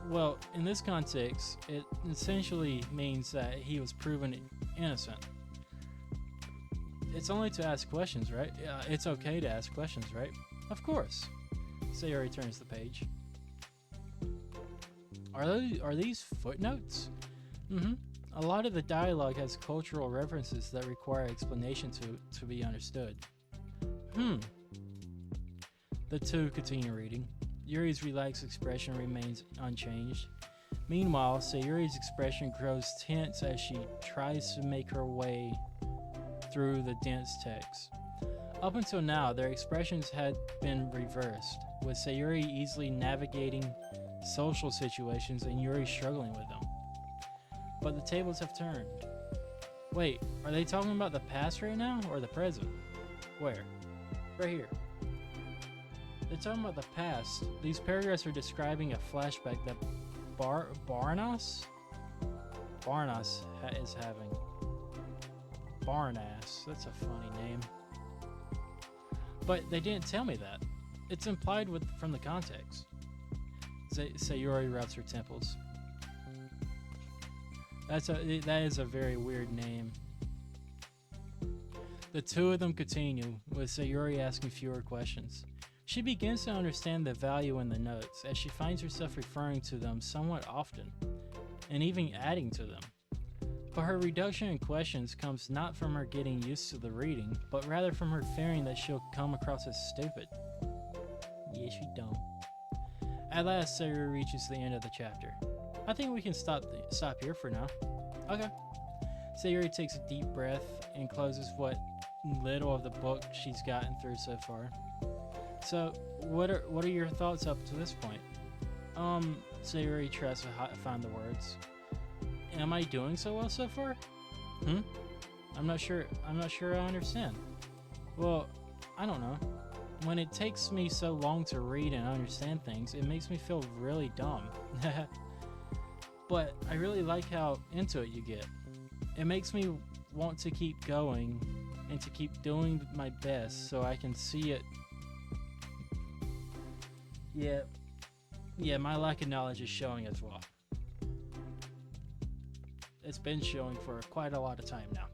Well, in this context, it essentially means that he was proven innocent. It's only to ask questions, right? It's okay to ask questions, right? Of course. Sayori turns the page. Are these footnotes? A lot of the dialogue has cultural references that require explanation to be understood. The two continue reading. Yuri's relaxed expression remains unchanged. Meanwhile, Sayori's expression grows tense as she tries to make her way through the dense text. Up until now, their expressions had been reversed, with Sayori easily navigating social situations and Yuri struggling with them. But the tables have turned. Wait, are they talking about the past right now, or the present? Where? Right here. They're talking about the past. These paragraphs are describing a flashback Barnas? Barnas is having Barnass. That's a funny name. But they didn't tell me that. It's implied from the context. Sayori rubs her temples. That is a very weird name. The two of them continue, with Sayori asking fewer questions. She begins to understand the value in the notes, as she finds herself referring to them somewhat often, and even adding to them. But her reduction in questions comes not from her getting used to the reading, but rather from her fearing that she'll come across as stupid. Yeah, she dumb. At last, Sayori reaches the end of the chapter. I think we can stop here for now. Okay. Sayori takes a deep breath and closes what little of the book she's gotten through so far. So, what are your thoughts up to this point? Sayori tries to find the words. Am I doing so well so far? I'm not sure I understand. Well, I don't know. When it takes me so long to read and understand things, it makes me feel really dumb. But I really like how into it you get. It makes me want to keep going and to keep doing my best so I can see it. Yeah, my lack of knowledge is showing as well. It's been showing for quite a lot of time now.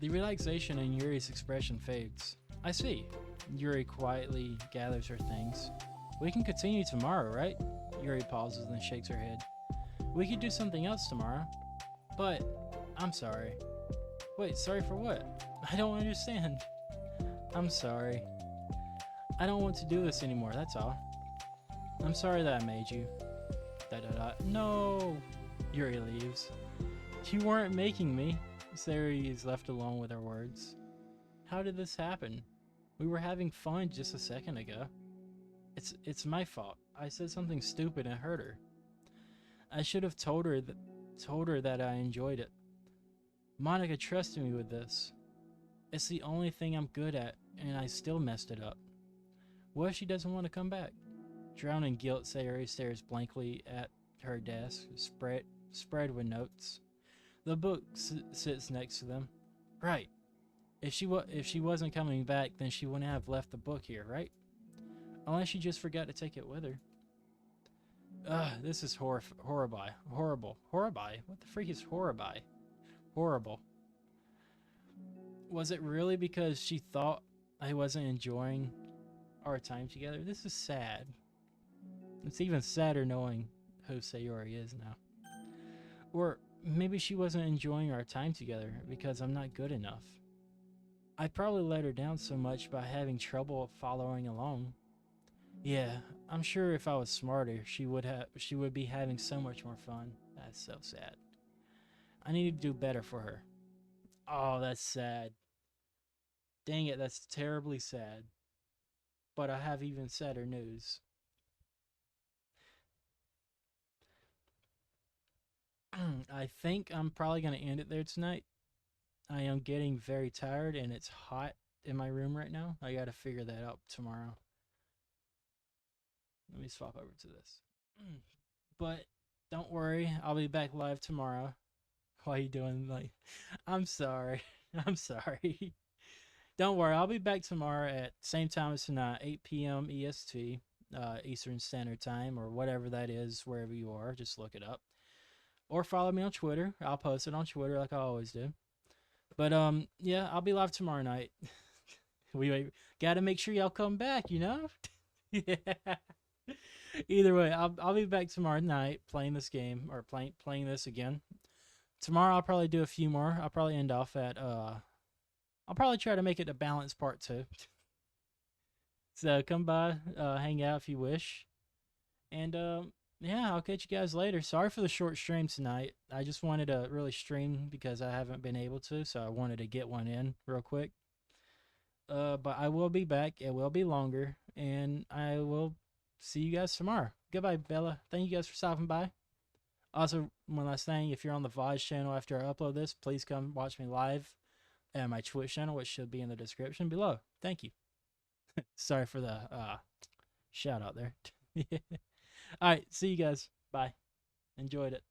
The relaxation in Yuri's expression fades. I see. Yuri quietly gathers her things. We can continue tomorrow, right? Yuri pauses and shakes her head. We could do something else tomorrow. But, I'm sorry. Wait, sorry for what? I don't understand. I'm sorry. I don't want to do this anymore, that's all. I'm sorry that I made you. No! Yuri leaves. You weren't making me. Sayori is left alone with her words. How did this happen? We were having fun just a second ago. It's my fault. I said something stupid and hurt her. I should have told her that I enjoyed it. Monica trusted me with this. It's the only thing I'm good at, and I still messed it up. What if she doesn't want to come back? Drowned in guilt, Sayori stares blankly at her desk, spread with notes. The book sits next to them. Right. If she wasn't coming back, then she wouldn't have left the book here, right? Unless she just forgot to take it with her. This is horrible. Horrible. What the freak is horrible? Horrible. Was it really because she thought I wasn't enjoying our time together? This is sad. It's even sadder knowing who Sayori is now. Or maybe she wasn't enjoying our time together because I'm not good enough. I probably let her down so much by having trouble following along. Yeah, I'm sure if I was smarter, she would be having so much more fun. That's so sad. I need to do better for her. Oh, that's sad. Dang it, that's terribly sad. But I have even sadder news. I think I'm probably going to end it there tonight. I am getting very tired and it's hot in my room right now. I got to figure that out tomorrow. Let me swap over to this. But don't worry, I'll be back live tomorrow. Why are you doing like... I'm sorry. I'm sorry. Don't worry, I'll be back tomorrow at same time as tonight, 8 p.m. EST, Eastern Standard Time, or whatever that is, wherever you are. Just look it up. Or follow me on Twitter. I'll post it on Twitter like I always do. But yeah, I'll be live tomorrow night. We gotta make sure y'all come back, you know? Yeah. Either way, I'll be back tomorrow night playing this game, or playing this again. Tomorrow I'll probably do a few more. I'll probably end off at I'll probably try to make it a balanced part 2. So come by, hang out if you wish. And yeah, I'll catch you guys later. Sorry for the short stream tonight. I just wanted to really stream because I haven't been able to, so I wanted to get one in real quick. But I will be back. It will be longer, and I will see you guys tomorrow. Goodbye, Bella. Thank you guys for stopping by. Also, one last thing, if you're on the VOD channel after I upload this, please come watch me live at my Twitch channel, which should be in the description below. Thank you. Sorry for the Shout out there. All right, see you guys. Bye. Enjoyed it.